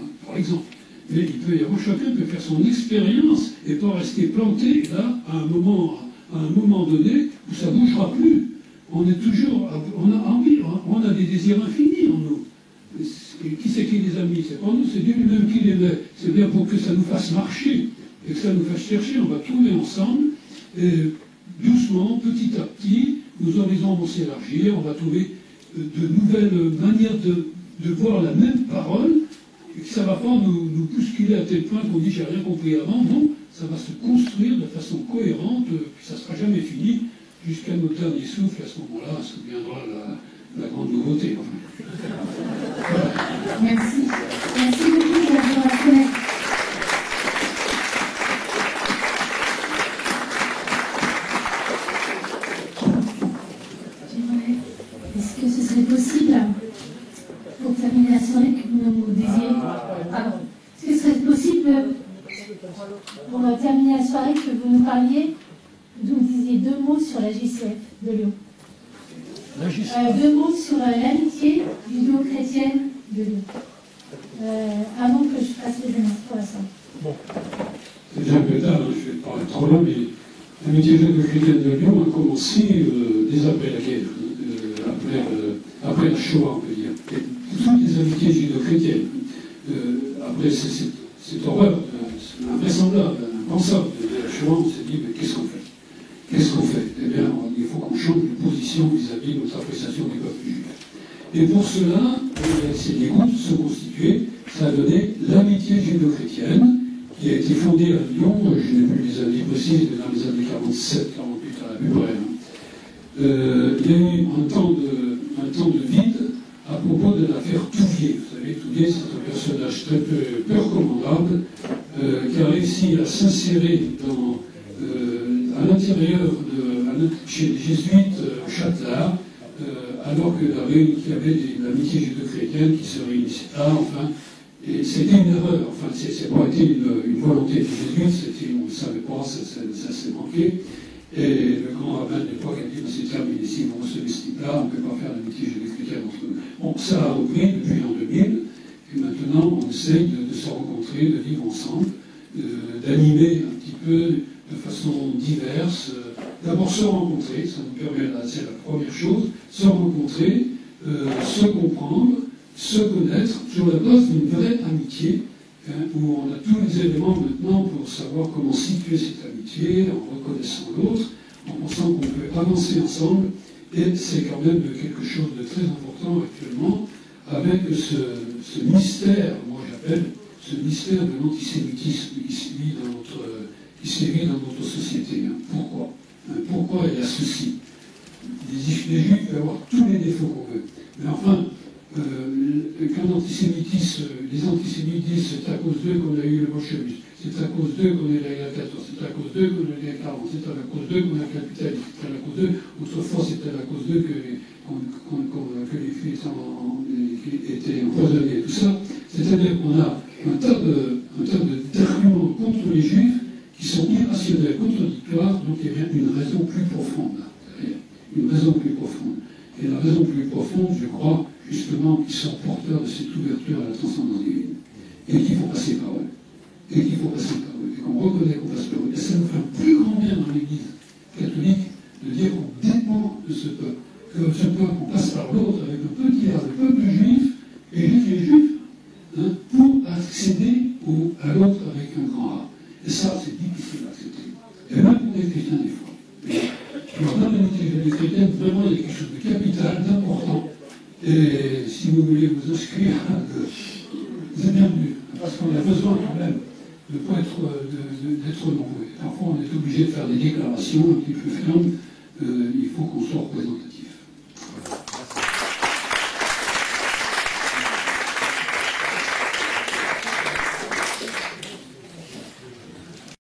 hein, par exemple. Mais il peut y avoir, chacun peut faire son expérience et pas rester planté là à un moment donné où ça ne bougera plus. On est toujours, on a envie, on a des désirs infinis en nous. Qui c'est qui les a mis? C'est pas nous, c'est Dieu lui-même qui les met. C'est bien pour que ça nous fasse marcher et que ça nous fasse chercher. On va trouver ensemble, et doucement, petit à petit, nos horizons vont s'élargir. On va trouver de nouvelles manières de voir la même parole, et que ça ne va pas nous bousculer à tel point qu'on dit j'ai rien compris avant. Non, ça va se construire de façon cohérente, puis ça ne sera jamais fini, jusqu'à notre dernier souffle. À ce moment-là, ça deviendra la grande nouveauté. Enfin. Voilà. Merci. Merci beaucoup de l'avoir fait. Est-ce que ce serait possible, pour terminer la soirée, que vous nous disiez... Pardon. Est-ce que ce serait possible, pour terminer la soirée, que vous nous parliez, vous nous disiez 2 mots sur la JCF de Lyon? 2 mots sur l'amitié judéo-chrétienne de Lyon. Avant que je fasse les annonces pour la soirée. Bon. C'est déjà un peu tard, je vais pas être trop long, mais l'amitié judéo-chrétienne de Lyon a commencé dès après la guerre, après la Shoah, on peut dire. Et toutes les amitiés judéo-chrétiennes. Après cette horreur, invraisemblable, impensable de la Shoah, on s'est dit, mais qu'est-ce qu'on fait? Qu'est-ce qu'on fait? Eh bien, il faut qu'on change de position vis-à-vis de notre appréciation du peuple juif. Et pour cela, ces groupes se constituaient, ça a donné l'amitié judéo-chrétienne, qui a été fondée à Lyon, je n'ai plus les années précises, mais dans les années 47, 48 à peu près. Il y a eu un temps de vide à propos de l'affaire Touvier. Vous savez, Touvier, c'est un personnage très peu recommandable, qui a réussi à s'insérer à l'intérieur chez les jésuites au Châtelard, alors qu'il y avait l'amitié judéo-chrétienne qui se réunissait là, enfin, et c'était une erreur, enfin, c'est pas été une volonté des jésuites, on ne le savait pas, ça s'est manqué, et le grand rabbin de l'époque a dit, c'est terminé, si vous recevez ce type-là, on ne peut pas faire l'amitié judéo-chrétienne entre nous. Bon, ça a repris depuis l'an 2000, et maintenant on essaye de se rencontrer, de vivre ensemble, d'animer un petit peu de façon diverse. D'abord se rencontrer, ça nous permet, c'est la première chose, se rencontrer, se comprendre, se connaître, sur la base d'une vraie amitié, hein, où on a tous les éléments maintenant pour savoir comment situer cette amitié, en reconnaissant l'autre, en pensant qu'on peut avancer ensemble, et c'est quand même quelque chose de très important actuellement, avec ce mystère, moi j'appelle, ce mystère de l'antisémitisme qui sévit dans notre société. Hein. Pourquoi? Pourquoi il y a ceci? Les Juifs peuvent avoir tous les défauts qu'on veut. Mais enfin, qu'un antisémitisme, les antisémitismes, c'est à cause d'eux qu'on a eu le bolchevisme, c'est à cause d'eux qu'on a eu la guerre 14, c'est à cause d'eux qu'on a eu la guerre 40, c'est à cause d'eux qu'on a le capitalisme, c'est à cause d'eux, autrefois c'était à cause d'eux que les filles étaient empoisonnées, tout ça. C'est-à-dire qu'on a un tas d'arguments contre les Juifs qui sont irrationnels, contradictoires, donc il y a bien une raison plus profonde. Une raison plus profonde. Et la raison plus profonde, je crois, justement, qu'ils sont porteurs de cette ouverture à la transcendance divine. Et qu'il faut passer par eux. Et qu'on reconnaît qu'on passe par eux. Et ça nous fait un plus grand bien dans l'Église catholique de dire qu'on dépend de ce peuple. Que ce peuple, on passe par l'autre avec le petit R, le peuple juif, et les juifs, hein, pour accéder à l'autre avec un grand A. Et ça, c'est difficile à accepter. Et même pour les chrétiens, des fois. Alors, dans l'amitié chrétienne, vraiment, il y a quelque chose de capital, d'important. Et si vous voulez vous inscrire, vous êtes bienvenus. Parce qu'on a besoin quand même de pas d'être nombreux. Parfois, on est obligé de faire des déclarations un petit peu fermes. Il faut qu'on soit représentatif.